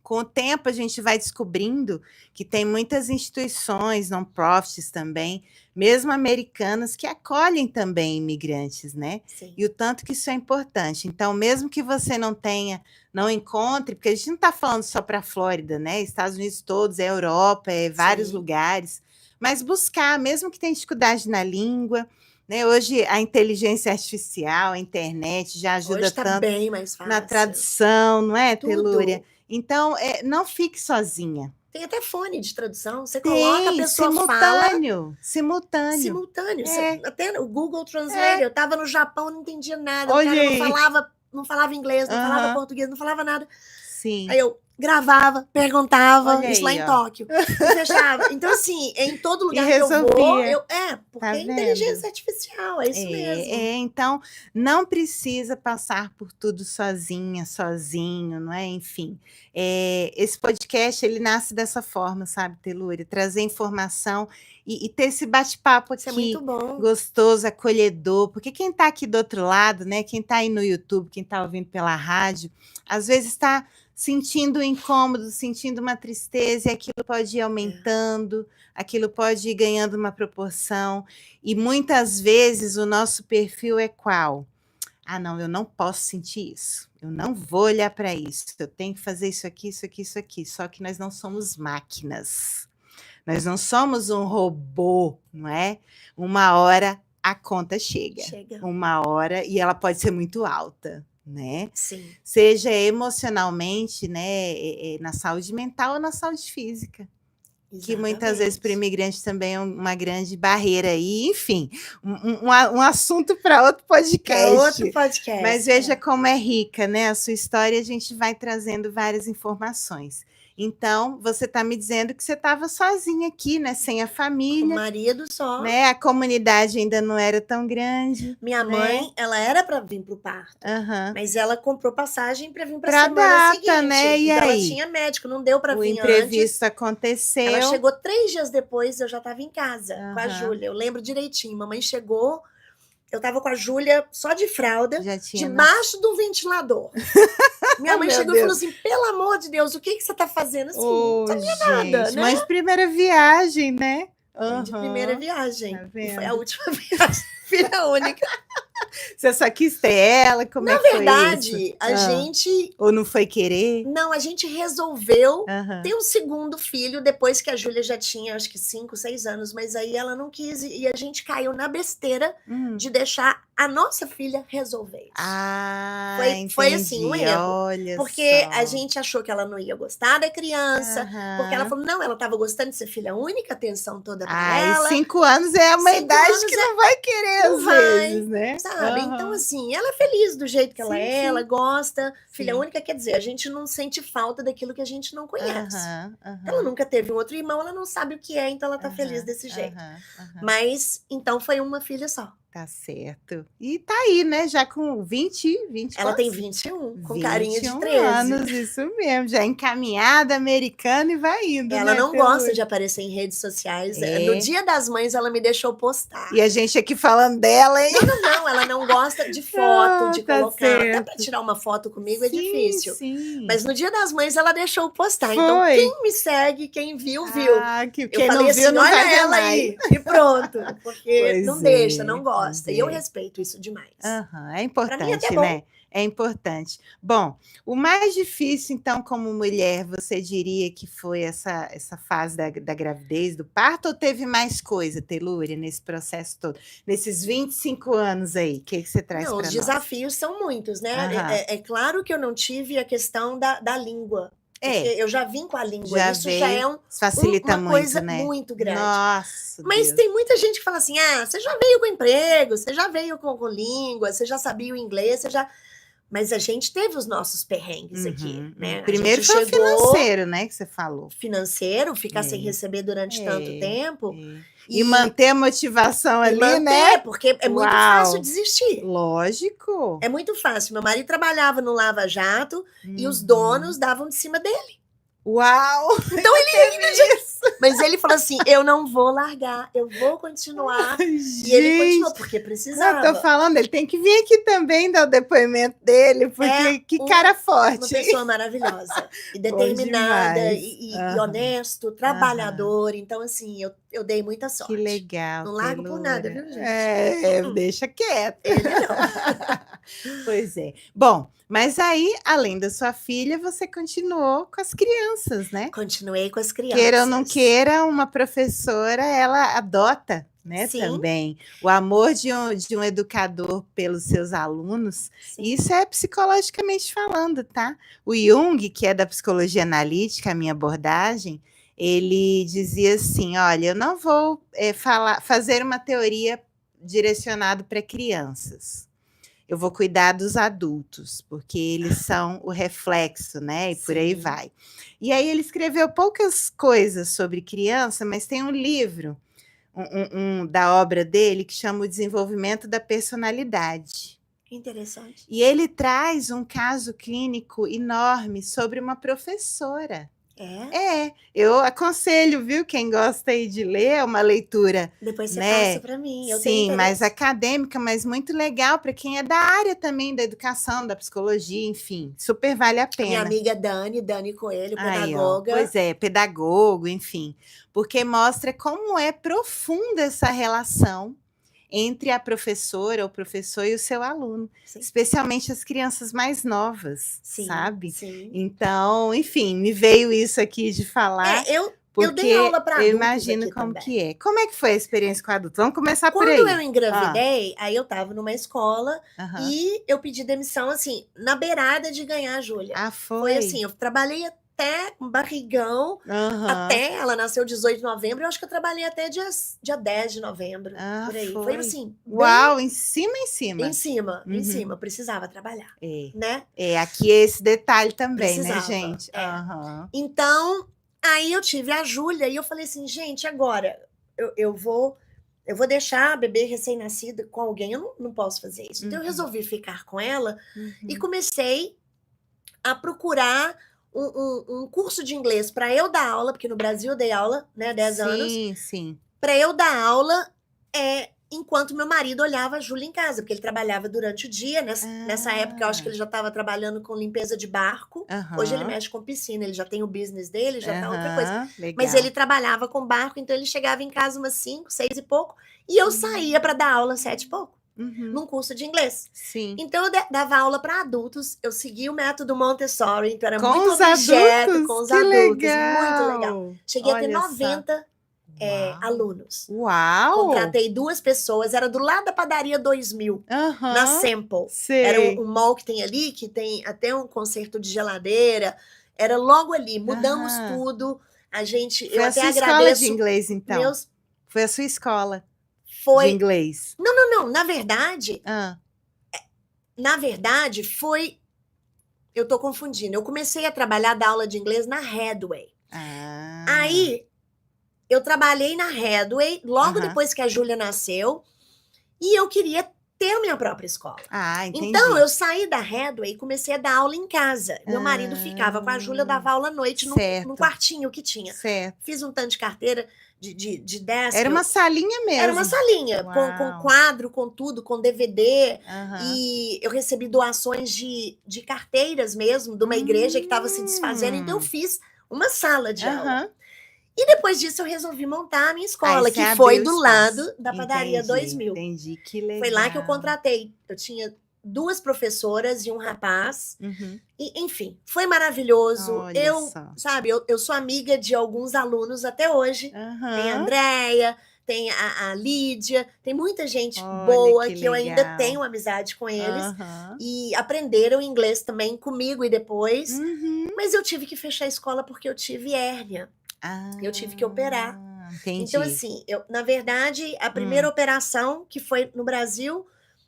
Com o tempo, a gente vai descobrindo que tem muitas instituições, non-profits também, mesmo americanas, que acolhem também imigrantes, né? Sim. E o tanto que isso é importante. Então, mesmo que você não encontre, porque a gente não está falando só para a Flórida, né? Estados Unidos todos, é Europa, é vários Sim. lugares, mas buscar, mesmo que tenha dificuldade na língua, né? Hoje, a inteligência artificial, a internet já ajuda Hoje está tanto bem mais na fácil. tradução, não é, Telúria? Tudo. Então, não fique sozinha. Tem até fone de tradução. Você coloca, a Tem, pessoa fala simultâneo. simultâneo. É, Até o Google Translate. é. Eu estava no Japão, não entendia nada. O Olha cara aí. não falava inglês, não falava Aham, português, não falava nada. sim. Aí eu gravava, perguntava, Olha isso lá aí, em ó. Tóquio. E fechava. Então, assim, em todo E lugar que eu vou, resolvia. porque Tá é inteligência vendo? artificial, é isso mesmo. Então, não precisa passar por tudo sozinha, sozinho, não é? Enfim, esse podcast, ele nasce dessa forma, sabe, Telúria? Trazer informação e ter esse bate-papo Isso é muito aqui, bom. gostoso, acolhedor, porque quem está aqui do outro lado, né? Quem está aí no YouTube, quem está ouvindo pela rádio, às vezes está sentindo um incômodo, sentindo uma tristeza, e aquilo pode ir aumentando, aquilo pode ir ganhando uma proporção. E muitas vezes o nosso perfil é qual? Ah, não, eu não posso sentir isso. Eu não vou olhar para isso. Eu tenho que fazer isso aqui, isso aqui, isso aqui. Só que nós não somos máquinas. Nós não somos um robô, não é? Uma hora a conta chega. Uma hora, e ela pode ser muito alta, né? Sim. Seja emocionalmente, né? Na saúde mental ou na saúde física. Que muitas vezes para o imigrante também é uma grande barreira aí, enfim, um assunto para outro podcast. Mas veja como é rica, né? A sua história, a gente vai trazendo várias informações. Então, você está me dizendo que você estava sozinha aqui, né? Sem a família. Com o marido só. Né? A comunidade ainda não era tão grande. Minha mãe, ela era para vir para o parto, mas ela comprou passagem para vir para a semana seguinte. Né? E então aí? Ela tinha médico, não deu para vir antes. O imprevisto aconteceu. Ela chegou 3 dias depois, eu já estava em casa com a Júlia. Eu lembro direitinho. Mamãe chegou, eu estava com a Júlia só de fralda, debaixo do ventilador. Minha mãe chegou e falou assim: pelo amor de Deus, o que você está fazendo? Assim, não sabia nada, né? Mas primeira viagem, né? De primeira viagem. Tá E foi a última viagem, filha única. Você só quis ter ela? Como é que foi isso? Na verdade, a gente... Ou não foi querer? Não, a gente resolveu ter um segundo filho depois que a Júlia já tinha, acho que 5, 6 anos. Mas aí ela não quis e a gente caiu na besteira de deixar a nossa filha resolver isso. Ah, foi assim, um erro. Olha porque só. a gente achou que ela não ia gostar da criança. Porque ela falou, não, ela estava gostando de ser filha única, atenção toda pra ela. 5 anos é uma idade que não vai querer, às vezes, né? Sabe? Então, assim, ela é feliz do jeito que ela é, ela gosta. Filha única quer dizer, a gente não sente falta daquilo que a gente não conhece. Ela nunca teve um outro irmão, ela não sabe o que é, então ela tá feliz desse jeito. Mas, então, foi uma filha só. Tá certo. E tá aí, né? Já com 20 Ela tem 21, com carinha de 13. anos, isso mesmo. Já encaminhada, americana e vai indo. Ela não gosta de aparecer em redes sociais. No Dia das Mães, ela me deixou postar. E a gente aqui falando dela, hein? Não, ela não gosta de foto, de colocar. Até pra tirar uma foto comigo é difícil. Sim. Mas no Dia das Mães, ela deixou postar. Então, quem me segue, quem viu, viu. Quem eu falei não viu, assim, não olha vai ela aí. E pronto. Porque não deixa, não gosta. E eu respeito isso demais. É importante, pra mim até né? É importante. Bom, o mais difícil, então, como mulher, você diria que foi essa fase da gravidez, do parto, ou teve mais coisa, Telúria, nesse processo todo? Nesses 25 anos aí, o que você traz para nós? Os desafios são muitos, né? É claro que eu não tive a questão da língua. Porque É, eu já vim com a língua, já isso já é veio, facilita uma muito, coisa né? muito grande. Nossa, Mas Deus. tem muita gente que fala assim: ah, você já veio com emprego, você já veio com língua, você já sabia o inglês, você já. Mas a gente teve os nossos perrengues aqui, né? A Primeiro gente foi o chegou financeiro, né, que você falou. financeiro, ficar sem É, receber durante tanto tempo é. E e, manter a motivação e ali, né? manter, porque é muito fácil Uau, desistir. lógico. É muito fácil. Meu marido trabalhava no Lava Jato e os donos Uhum. davam de cima dele. Uau, Então ainda teve isso. Mas ele falou assim: eu não vou largar, eu vou continuar. E ele continuou, Gente, porque eu tô precisava. falando, ele tem que vir aqui também dar o depoimento dele, É porque que cara uma forte. pessoa maravilhosa e Bom determinada demais. e Aham, honesto, aham. trabalhador. Então, assim, eu dei muita Que sorte. legal, Não largo por nada, Telura. viu, gente? É, deixa quieto. Ele não. Pois é. Bom, mas aí, além da sua filha, você continuou com as crianças, né? Continuei com as Queira ou não crianças. queira, uma professora, ela adota, né, Sim, também o amor de um educador pelos seus alunos. E sim. isso é psicologicamente falando, tá? O Jung, que é da psicologia analítica, a minha abordagem, ele dizia assim: olha, eu não vou fazer uma teoria direcionada para crianças. Eu vou cuidar dos adultos, porque eles são o reflexo, né? E por aí Sim. vai. E aí ele escreveu poucas coisas sobre criança, mas tem um livro da obra dele que chama O Desenvolvimento da Personalidade. Interessante. E ele traz um caso clínico enorme sobre uma professora. É? Eu aconselho, viu, quem gosta aí de ler, é uma leitura, Depois você passa né? para mim, eu tenho Sim, mais interesse. acadêmica, mas muito legal para quem é da área também da educação, da psicologia, enfim, super vale a A minha pena. amiga Dani Coelho, Aí, ó, pedagoga. pois é, pedagogo, enfim, porque mostra como é profunda essa relação entre a professora, o professor e o seu aluno, Sim, especialmente as crianças mais novas, sim, sabe? sim. Então, enfim, me veio isso aqui de falar, Eu dei aula porque para eu adultos imagino aqui como também. que é. Como é que foi a experiência com adulto? Vamos começar por Quando eu aí. engravidei, aí eu estava numa escola Aham. e eu pedi demissão, assim, na beirada de ganhar a Júlia. Ah, Foi foi? assim, eu trabalhei até um barrigão, Aham. até ela nasceu 18 de novembro, eu acho que eu trabalhei até dia 10 de novembro, Ah, por aí. Foi foi. assim, bem Uau, em cima, em em cima. cima, em Uhum. cima, eu precisava trabalhar, É. né? Aqui é esse detalhe também, né, Precisava, gente? é. Aham. Então, aí eu tive a Júlia e eu falei assim, gente, agora eu vou deixar a bebê recém-nascida com alguém, eu não posso fazer isso. Então eu Uhum. resolvi ficar com ela e Uhum. comecei a procurar um curso de inglês para eu dar aula, porque no Brasil eu dei aula, né, 10 anos, Sim, sim. para eu dar aula enquanto meu marido olhava a Júlia em casa, porque ele trabalhava durante o dia. Nessa época, eu acho que Ah, ele já estava trabalhando com limpeza de barco. Hoje ele aham, mexe com piscina, ele já tem o business dele, já tá outra coisa. aham, Mas legal. ele trabalhava com barco, então ele chegava em casa umas 5, 6 e pouco, e eu saía para dar aula 7 e pouco, Uhum, num curso de inglês. sim. Então eu dava aula para adultos, eu segui o método Montessori, então era Com muito os objeto com adultos? os Que adultos, muito legal. legal! Cheguei a ter Olha só. 90 Uau! alunos. Uau! Contratei 2 pessoas, era do lado da padaria 2000, na Aham, Sample. Era sei. um mall que tem ali, que tem até um conserto de geladeira. Era logo ali, mudamos Aham. tudo. Foi Eu a até sua escola de agradeço inglês, então? meus. Foi a sua escola de Foi. inglês? Não, não, não. Ah, Na verdade, foi. Eu tô confundindo. Eu comecei a trabalhar da aula de inglês na Headway. ah, Aí, eu trabalhei na Headway logo aham. depois que a Júlia nasceu. E eu queria ter a minha própria escola. Ah, Então, entendi. eu saí da Headway e comecei a dar aula em casa. Meu marido ficava com a Júlia, eu Ah, dava aula à noite num certo, quartinho que tinha. certo. Fiz um tanto de carteira de desk. Era uma salinha Era uma mesmo. salinha, com Uau! quadro, com tudo, com DVD. Aham. E eu recebi doações de carteiras mesmo, de uma igreja que estava se desfazendo. Então, eu Hum. fiz uma sala de aula. Aham. E depois disso, eu resolvi montar a minha Aí escola, você que foi abriu o do lado espaço. da padaria Entendi, 2000. entendi. Que Foi lá que eu legal. contratei. Eu tinha 2 professoras e um rapaz. Uhum. E, enfim, foi maravilhoso. Olha Eu, só. sabe, eu sou amiga de alguns alunos até hoje. Tem a Aham. Andréia, tem a Lídia, tem muita gente Olha, boa que que eu ainda legal. tenho amizade com eles. Aham. E aprenderam inglês também comigo e depois. Uhum. Mas eu tive que fechar a escola porque eu tive hérnia. Eu tive que operar. Então, Entendi. assim, na verdade, a primeira operação, que foi no Brasil,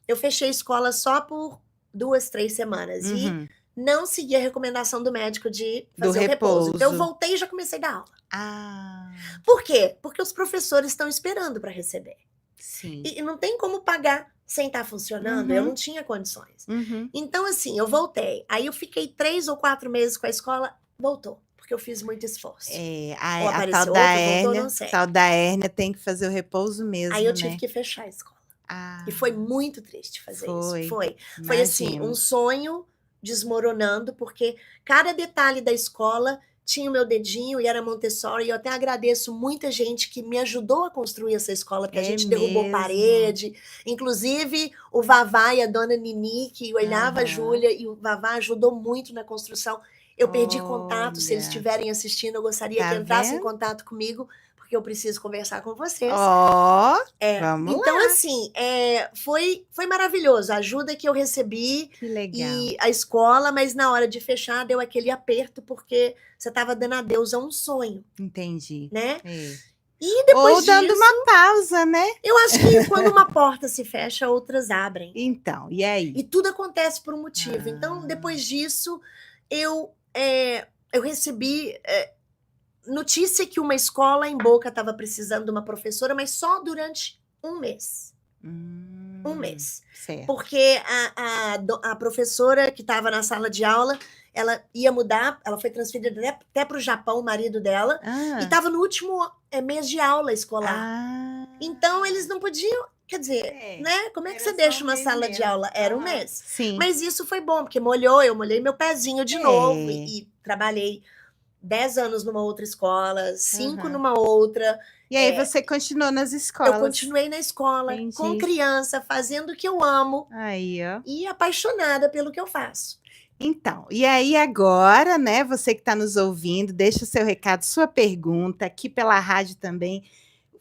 eu fechei a escola só por 2, 3 semanas. E Uhum. não segui a recomendação do médico de Do fazer o repouso. Então, eu repouso. voltei e já comecei a dar aula. Ah, Por quê? Porque os professores estão esperando para receber. sim. E não tem como pagar sem estar funcionando. Eu Uhum. não tinha condições. Uhum. Então, assim, eu voltei. Aí eu fiquei 3 ou 4 meses com a escola, voltou. Porque eu fiz muito esforço. É, Ou a tal apareceu da outro, voltou, hérnia, não sei. tal da hérnia tem que fazer o repouso mesmo, Aí eu tive né? que fechar a escola. Ah, E foi muito triste fazer foi, isso. Foi assim, imagino. um sonho desmoronando, porque cada detalhe da escola tinha o meu dedinho e era Montessori. E eu até agradeço muita gente que me ajudou a construir essa escola, porque a É gente derrubou mesmo. parede. Inclusive, o Vavá e a dona Nini, que olhava a Aham. Júlia, e o Vavá ajudou muito na construção. Eu perdi contato, se eles Olha, estiverem assistindo, eu gostaria tá que entrassem em vendo? contato comigo, porque eu preciso conversar com vocês. Ó, vamos Então, lá. assim, foi maravilhoso a ajuda que eu recebi Que legal. e a escola, mas na hora de fechar deu aquele aperto, porque você estava dando adeus a um sonho, Entendi. né? É. E Ou depois dando disso, uma pausa, né? eu acho que quando uma porta se fecha, outras abrem. Então, e aí? E tudo acontece por um motivo. Então, Ah, depois disso, eu recebi notícia que uma escola em Boca estava precisando de uma professora, mas só durante um mês. Um mês. certo. Porque a professora que estava na sala de aula, ela ia mudar, ela foi transferida até para o Japão, o marido dela, e Ah, estava no último mês de aula escolar. ah, Então, eles não podiam, quer dizer, é, né? Como é que era você só deixa um uma mês sala de mesmo. aula? Era um Aham. mês. Sim. Mas isso foi bom, porque eu molhei meu pezinho de novo É. e trabalhei 10 anos numa outra escola, 5 Aham. numa outra. E aí você continuou nas Eu escolas. continuei na escola, com Entendi. criança, fazendo o que eu amo Aí, ó. e apaixonada pelo que eu faço. Então, e aí agora, né, você que está nos ouvindo, deixa o seu recado, sua pergunta aqui pela rádio também.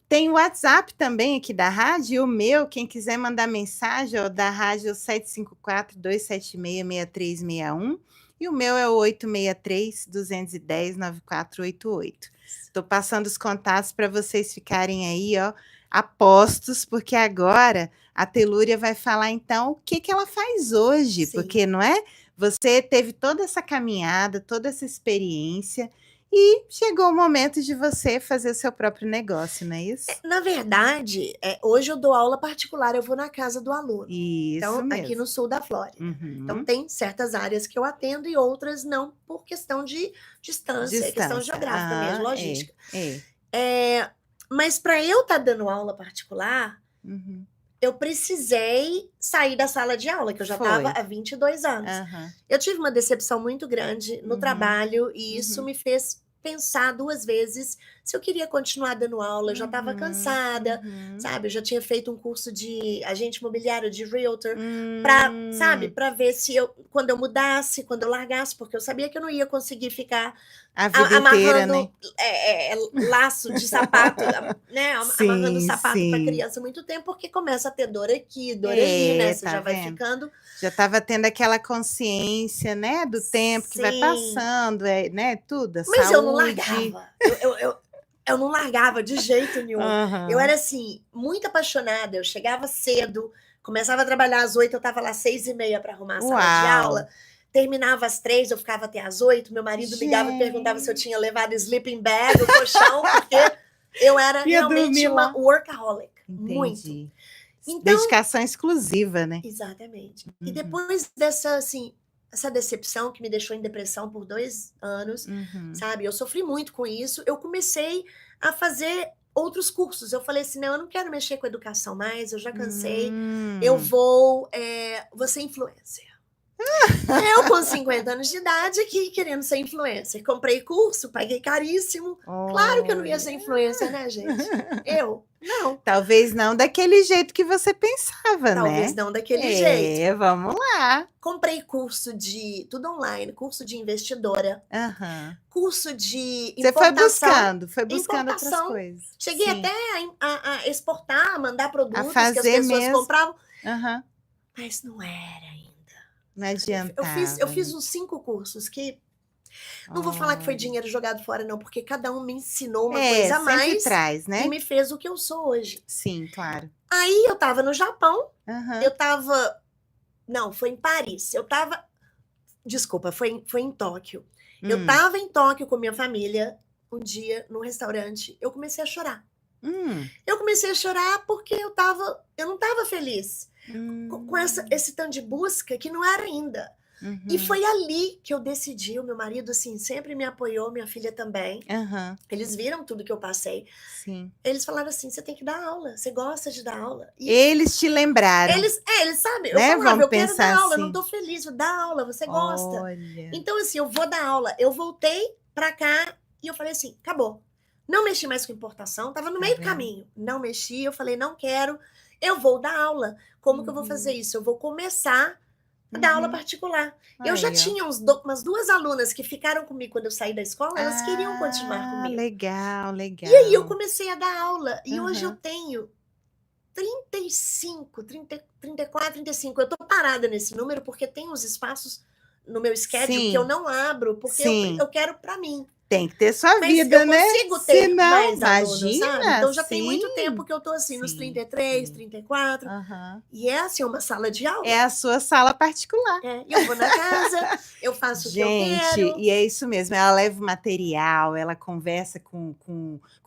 Tem o WhatsApp também aqui da rádio, e o meu, quem quiser mandar mensagem, ó, da rádio é o 754-276-6361, e o meu é o 863-210-9488. Estou passando os contatos para vocês ficarem aí, ó, apostos, porque agora a Telúria vai falar então o que ela faz hoje, Sim. porque não é? Você teve toda essa caminhada, toda essa experiência, e chegou o momento de você fazer o seu próprio negócio, não é isso? Na verdade, hoje eu dou aula particular, eu vou na casa do aluno. Isso Então, aqui mesmo. no sul da Flórida. Uhum. Então, tem certas áreas que eu atendo e outras não, por questão de distância, questão geográfica mesmo, logística. Mas para eu estar dando aula particular, Uhum. eu precisei sair da sala de aula, que eu já estava há 22 anos. Aham. Eu tive uma decepção muito grande no Uhum. trabalho e isso Uhum. me fez pensar 2 vezes se eu queria continuar dando aula. Eu já estava cansada, Uhum. sabe? Eu já tinha feito um curso de agente imobiliário, de realtor, para, sabe, para ver se quando eu mudasse, quando eu largasse, porque eu sabia que eu não ia conseguir ficar A vida inteira, né? amarrando laço de sapato, né? Amarrando Sim, sapato para sim. criança muito tempo, porque começa a ter dor aqui, dor ali, né? Você Tá já vai vendo? ficando. Já estava tendo aquela consciência, né, do tempo que vai Sim. passando, né, tudo, a Mas eu não saúde. largava. Eu não largava de jeito nenhum. Aham. Eu era, assim, muito apaixonada. Eu chegava cedo, começava a trabalhar às 8, eu estava lá às 6h30 para arrumar a sala de Uau! aula. Terminava às 3, eu ficava até às 8. Meu marido ligava e perguntava se eu tinha levado sleeping bag, o colchão, porque eu era Ia realmente dormir uma lá. workaholic. Muito. Entendi. Então, Dedicação exclusiva, né? exatamente. E Uhum. depois dessa, assim, essa decepção que me deixou em depressão por 2 anos, Uhum. sabe? Eu sofri muito com isso. Eu comecei a fazer outros cursos. Eu falei assim, não, eu não quero mexer com educação mais, eu já cansei. Eu vou ser influencer. Eu, com 50 anos de idade, aqui querendo ser influencer. Comprei curso, paguei caríssimo. Claro que eu não ia Olha. ser influencer, né, gente? Eu? Não. Talvez não daquele jeito que você pensava, Talvez né? não daquele jeito. Vamos lá. Comprei curso de tudo online, curso de investidora, Aham. curso de Você foi importação. buscando outras Importação. coisas. Cheguei Sim. até a exportar, mandar A produtos que as fazer pessoas mesmo. compravam, Aham. mas não era ainda. Não Eu adiantava. fiz uns 5 cursos que não vou falar que foi Olha. dinheiro jogado fora, não, porque cada um me ensinou uma coisa a Sempre mais traz, e né? me fez o que eu sou hoje. Sim, claro. Aí eu tava no Japão, Aham. eu tava. Não, foi em Paris. Eu tava. Desculpa, foi em Tóquio. Eu tava em Tóquio com minha família um dia num restaurante. Eu comecei a chorar. Eu comecei a chorar porque eu não tava feliz com esse tanto de busca que não era ainda. E Uhum. foi ali que eu decidi. O meu marido, assim, sempre me apoiou, minha filha também. Aham. Eles viram tudo que eu passei. Sim. Eles falaram assim: você tem que dar aula, você gosta de dar aula. E Eles te lembraram, eles sabem, eu né? falava, Vamos eu quero pensar dar aula, eu não assim. tô feliz, dá aula, você gosta. Olha. Então, assim, eu vou dar aula. Eu voltei pra cá e eu falei assim: acabou. Não mexi mais com importação, tava no Tá meio do vendo? caminho. Não mexi, eu falei: não quero, eu vou dar aula. Como que eu vou fazer isso? Eu vou começar a dar aula particular. Eu já Aí, ó. tinha umas 2 alunas que ficaram comigo quando eu saí da escola, elas queriam continuar comigo. Legal, E aí eu legal. comecei a dar aula. E hoje eu Aham. tenho 34, 35. Eu tô parada nesse número porque tem uns espaços no meu schedule que eu Sim, não abro, porque sim. eu quero pra mim. Tem que ter sua Mas vida, eu né? consigo Se ter não, mais alunos, sabe? imagina. Então já tem muito tempo Sim, que eu tô assim, nos sim, 33, sim. 34. Aham. E é assim, uma sala de É aula. a sua sala particular. É, eu vou na casa, eu faço o que eu Gente, quero. e é isso mesmo. Ela leva o material, ela conversa com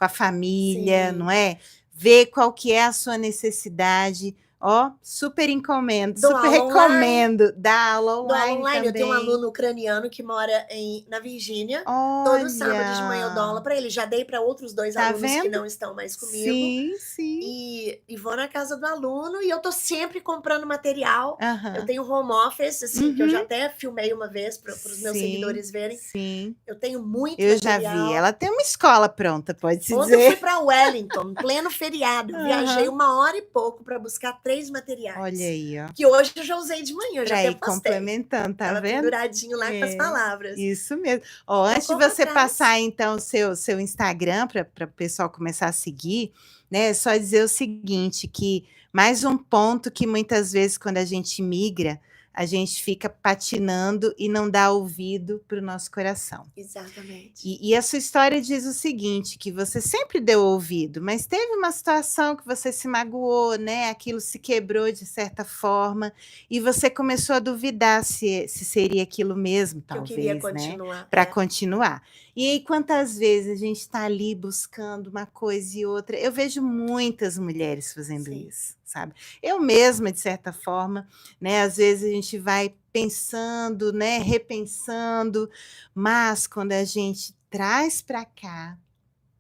a família, Sim. não é? Vê qual que é a sua necessidade. Ó, super encomendo, Dou super aula online. recomendo. Dá aula Dou aula online online. Eu tenho um também. aluno ucraniano que mora na Virgínia. Todo sábado de manhã eu dou aula Olha, para ele. Já dei para outros 2 tá alunos que vendo? não estão mais comigo. Sim, sim. E vou na casa do aluno e eu tô sempre comprando material. Eu Aham. tenho home office, assim, que eu já Uhum. até filmei uma vez para os meus Sim, seguidores verem. sim. Eu tenho muito Eu já vi. material. Ela tem uma escola pronta, pode-se Ontem eu fui dizer. para Wellington, em pleno feriado. Eu viajei Aham. 1 hora e pouco para buscar 3 Olha materiais. aí, ó. Que hoje eu já usei de manhã, eu já Pra até ir postei. complementando, tá Tava vendo? penduradinho lá com as É, palavras. isso mesmo. Ó, Então antes de corro você atrás. passar então o seu Instagram para o pessoal começar a seguir, né, é só dizer o seguinte, que mais um ponto que muitas vezes quando a gente migra, a gente fica patinando e não dá ouvido para o nosso coração. Exatamente. E a sua história diz o seguinte, que você sempre deu ouvido, mas teve uma situação que você se magoou, né? Aquilo se quebrou de certa forma e você começou a duvidar se seria aquilo mesmo, Que eu queria talvez, né? continuar. Para continuar. E aí, quantas vezes a gente está ali buscando uma coisa e outra? Eu vejo muitas mulheres fazendo Sim. isso, sabe? Eu mesma, de certa forma, né? Às vezes a gente vai pensando, né? Repensando, mas quando a gente traz para cá,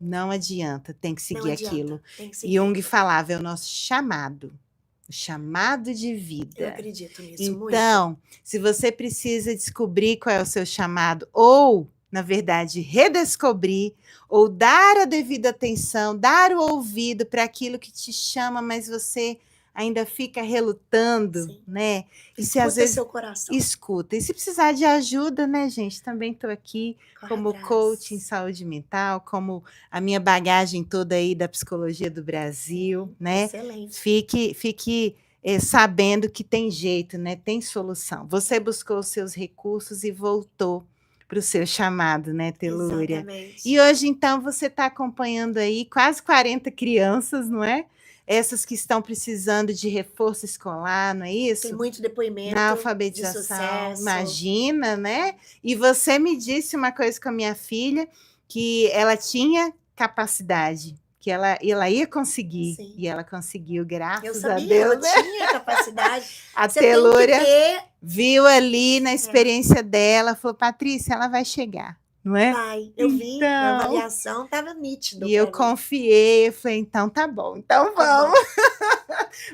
não adianta, tem que Não seguir adianta, aquilo. tem que seguir. Jung falava, é o nosso chamado, o chamado de Eu vida. acredito nisso muito. Então, se você precisa descobrir qual é o seu chamado, ou, na verdade, redescobrir, ou dar a devida atenção, dar o ouvido para aquilo que te chama, mas você ainda fica relutando, Sim. né? E se Escuta às vezes seu coração. escuta. E se precisar de ajuda, né, gente? Também estou aqui Corre como atrás. coach em saúde mental, como a minha bagagem toda aí da psicologia do Brasil, Sim, né? excelente. Fique sabendo que tem jeito, né? Tem solução. Você buscou os seus recursos e voltou para o seu chamado, né, Telúria? Exatamente. E hoje, então, você está acompanhando aí quase 40 crianças, não é? Essas que estão precisando de reforço escolar, não é isso? Tem muito depoimento Na de alfabetização, sucesso. imagina, né? E você me disse uma coisa com a minha filha, que ela tinha capacidade, que ela ia conseguir, Sim. e ela conseguiu, Eu graças a sabia, ela Deus, né? tinha capacidade. A Você tem que Telúria ter. viu ali na experiência dela, falou, Patrícia, ela vai chegar, não é? Vai, eu vi na Então, avaliação, estava nítido e eu para mim. confiei, eu falei, então tá bom, então Tá vamos. bom.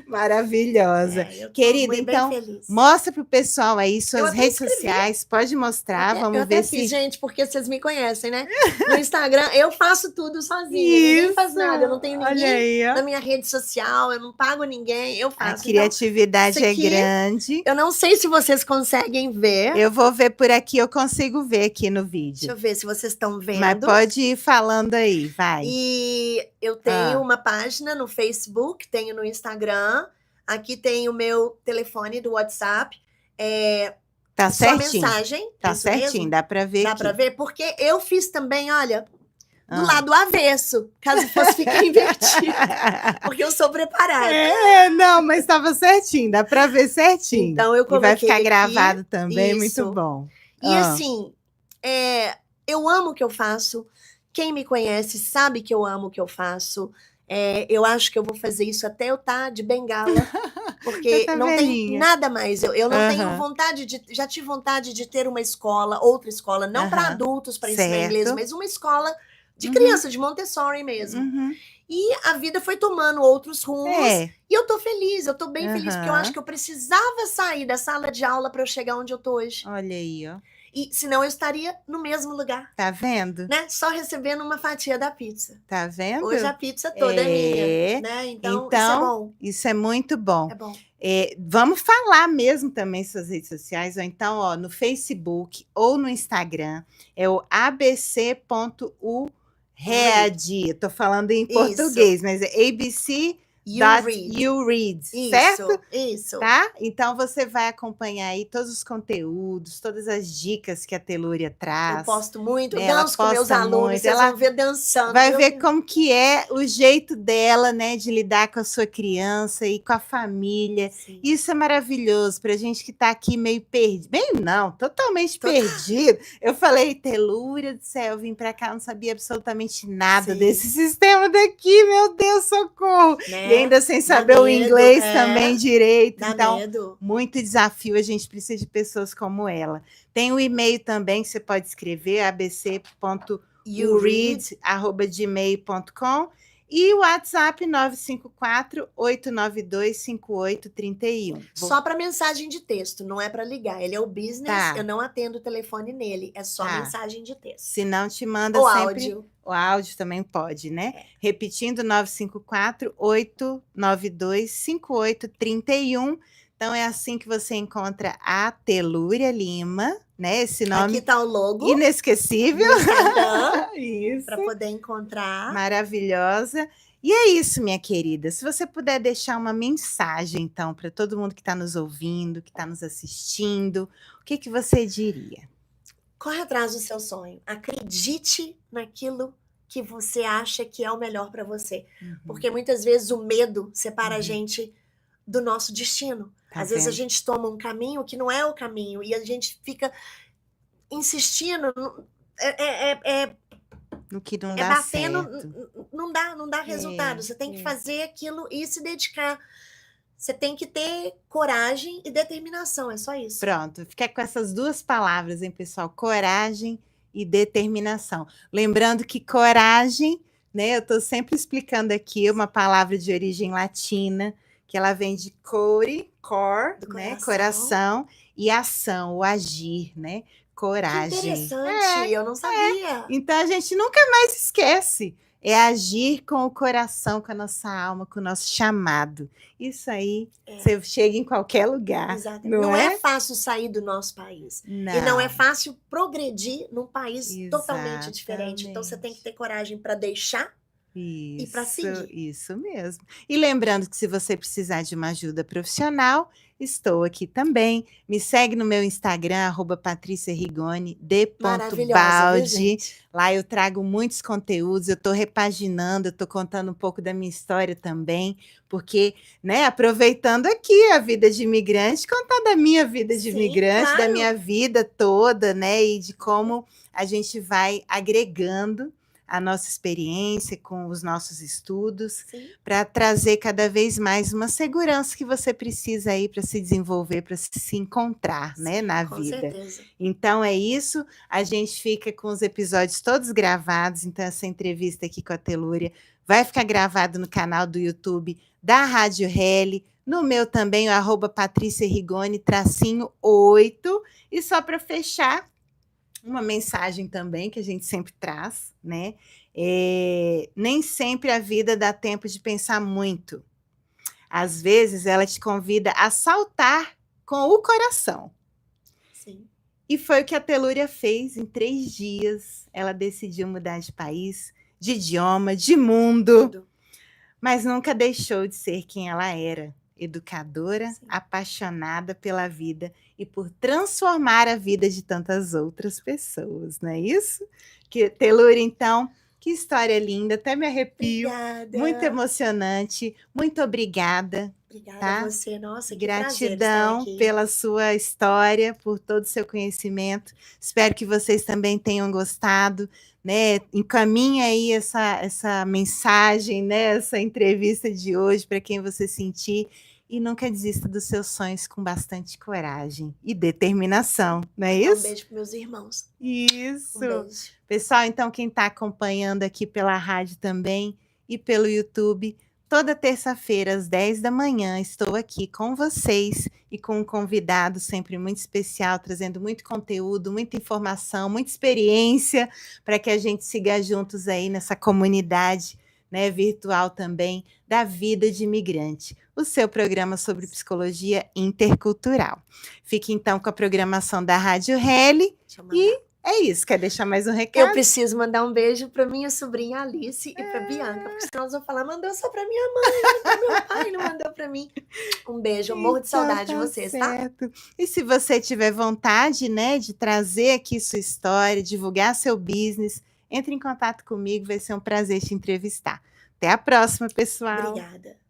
Maravilhosa. Eu tô Querida, bem então, feliz. mostra pro pessoal aí Eu suas até redes escrevi. sociais. Pode mostrar, Eu vamos até ver fiz, se... gente, porque vocês me conhecem, né? No Instagram, eu faço tudo sozinha. Ninguém faz Isso! nada. Eu não tenho Olha ninguém aí, ó. na minha rede social. Eu não pago ninguém. Eu A faço. Então, isso criatividade é aqui, grande. eu não sei se vocês conseguem ver. Eu vou ver por aqui, eu consigo ver aqui no Deixa vídeo. eu ver se vocês estão Mas vendo. pode ir falando aí, vai. E eu tenho Ah. uma página no Facebook, tenho no Instagram. Aqui tem o meu telefone do WhatsApp. Tá Só certinho? mensagem. Tá isso certinho, mesmo? dá pra ver Dá aqui. pra ver? Porque eu fiz também, olha, do Ah. lado avesso, caso fosse ficar invertido. Porque eu sou preparada. Não, mas estava certinho, dá pra ver certinho. Então eu E vai coloquei ficar aqui, gravado também, muito isso. bom. E assim, eu amo o que eu faço. Quem me conhece sabe que eu amo o que eu faço. Eu acho que eu vou fazer isso até eu estar de bengala, porque tá não velhinha. tem nada mais. Eu não tenho Aham. vontade de. Já tive vontade de ter uma escola, outra escola, não para Aham. adultos, para ensinar Certo. inglês, mas uma escola de Uhum. criança, de Montessori mesmo. Uhum. E a vida foi tomando outros rumos. É. E eu tô feliz, eu tô bem feliz, porque eu Aham. acho que eu precisava sair da sala de aula para eu chegar onde eu tô hoje. Olha aí, ó. E senão eu estaria no mesmo lugar, Tá vendo? né? Só recebendo uma fatia da pizza. Tá vendo? Hoje a pizza toda é minha, né? Então, isso é bom. Isso é muito bom. É bom. Vamos falar mesmo também suas redes sociais, ou então, ó, no Facebook ou no Instagram, é o abc.uread. Eu tô falando em Isso. português, mas é abc.uread, certo? Isso. Tá? Então você vai acompanhar aí todos os conteúdos, todas as dicas que a Telúria traz. Eu posto muito, eu Ela danço com meus posta alunos, muito, vocês ela vão ver dançando. vai viu? ver como que é o jeito dela, né, de lidar com a sua criança e com a família. Sim. Isso é maravilhoso pra gente que tá aqui meio perdido. Meio não, totalmente perdido. Eu falei, Telúria do céu, eu vim pra cá, não sabia absolutamente nada Sim. desse sistema daqui, meu Deus, socorro. Né? E ainda sem Dá saber o medo, inglês também direito. Dá Então, medo. muito desafio, a gente precisa de pessoas como ela. Tem o e-mail também que você pode escrever, abc.uread@gmail.com e o WhatsApp 954-892-5831. Só para mensagem de texto, não é para ligar. Ele é o business, Tá. eu não atendo o telefone nele, é só Tá. mensagem de texto. Se não, te manda Ou sempre... áudio. O áudio também pode, né? Repetindo, 954-892-5831. Então, é assim que você encontra a Telúria Lima, né? Esse nome Aqui tá o logo inesquecível. do Instagram, Isso. para poder encontrar. Maravilhosa. E é isso, minha querida. Se você puder deixar uma mensagem, então, para todo mundo que está nos ouvindo, que está nos assistindo, o que você diria? Corre atrás do seu sonho. Acredite naquilo que você acha que é o melhor para você. Porque muitas vezes o medo separa a gente do nosso destino. Tá Às vezes a vendo? gente toma um caminho que não é o caminho e a gente fica insistindo. No que não dá batendo, certo. não dá resultado. Você tem que fazer aquilo e se dedicar. Você tem que ter coragem e determinação, é só isso. Pronto, fica com essas duas palavras, hein, pessoal? Coragem e determinação. Lembrando que coragem, né? Eu estou sempre explicando aqui uma palavra de origem latina, que ela vem de core, né? Coração, e ação, o agir, né? Coragem. Que interessante, eu não sabia. Então a gente nunca mais esquece. É agir com o coração, com a nossa alma, com o nosso chamado. Isso aí, você chega em qualquer lugar. Exato. Não Não é? é fácil sair do nosso país. Não. E não é fácil progredir num país totalmente diferente. Então você tem que ter coragem para deixar e para seguir. Isso mesmo. E lembrando que se você precisar de uma ajuda profissional, estou aqui também. Me segue no meu Instagram, @patriciarigoni, d.baldi. Lá eu trago muitos conteúdos, eu estou repaginando, eu estou contando um pouco da minha história também, porque, né, aproveitando aqui a vida de imigrante, contar da minha vida de imigrante, da minha vida toda, né, e de como a gente vai agregando a nossa experiência com os nossos estudos, para trazer cada vez mais uma segurança que você precisa aí para se desenvolver, para se encontrar, né, na vida. Certeza. Então é isso, a gente fica com os episódios todos gravados, então essa entrevista aqui com a Telúria vai ficar gravada no canal do YouTube da Rádio Reli, no meu também, o @patriciarrigoni_8. E só para fechar, uma mensagem também que a gente sempre traz, né? Nem sempre a vida dá tempo de pensar muito. Às vezes ela te convida a saltar com o coração. Sim. E foi o que a Telúria fez em 3 dias. Ela decidiu mudar de país, de idioma, de mundo, Tudo. mas nunca deixou de ser quem ela era. Educadora, Sim. apaixonada pela vida e por transformar a vida de tantas outras pessoas, não é isso? Telúria, então, que história linda, até me arrepio. Obrigada. Muito emocionante. Muito obrigada. Obrigada tá? a você. Nossa, que prazer estar Gratidão aqui. pela sua história, por todo o seu conhecimento. Espero que vocês também tenham gostado, né? Encaminhe aí essa mensagem, né? Essa entrevista de hoje para quem você sentir. E nunca desista dos seus sonhos, com bastante coragem e determinação, não é Dá um isso? beijo para meus irmãos. Isso. Um beijo. Pessoal, então quem está acompanhando aqui pela rádio também e pelo YouTube, toda terça-feira às 10 da manhã estou aqui com vocês e com um convidado sempre muito especial, trazendo muito conteúdo, muita informação, muita experiência para que a gente siga juntos aí nessa comunidade, né, virtual também, da vida de imigrante. O seu programa sobre psicologia intercultural. Fique então com a programação da Rádio Reli e é isso. Quer deixar mais um recado? Eu preciso mandar um beijo para minha sobrinha Alice e para Bianca, porque senão eles vão falar, mandou só para minha mãe, para meu pai, não mandou para mim. Um beijo, eu morro de saudade de vocês, certo. Tá? E se você tiver vontade, né, de trazer aqui sua história, divulgar seu business, entre em contato comigo, vai ser um prazer te entrevistar. Até a próxima, pessoal. Obrigada.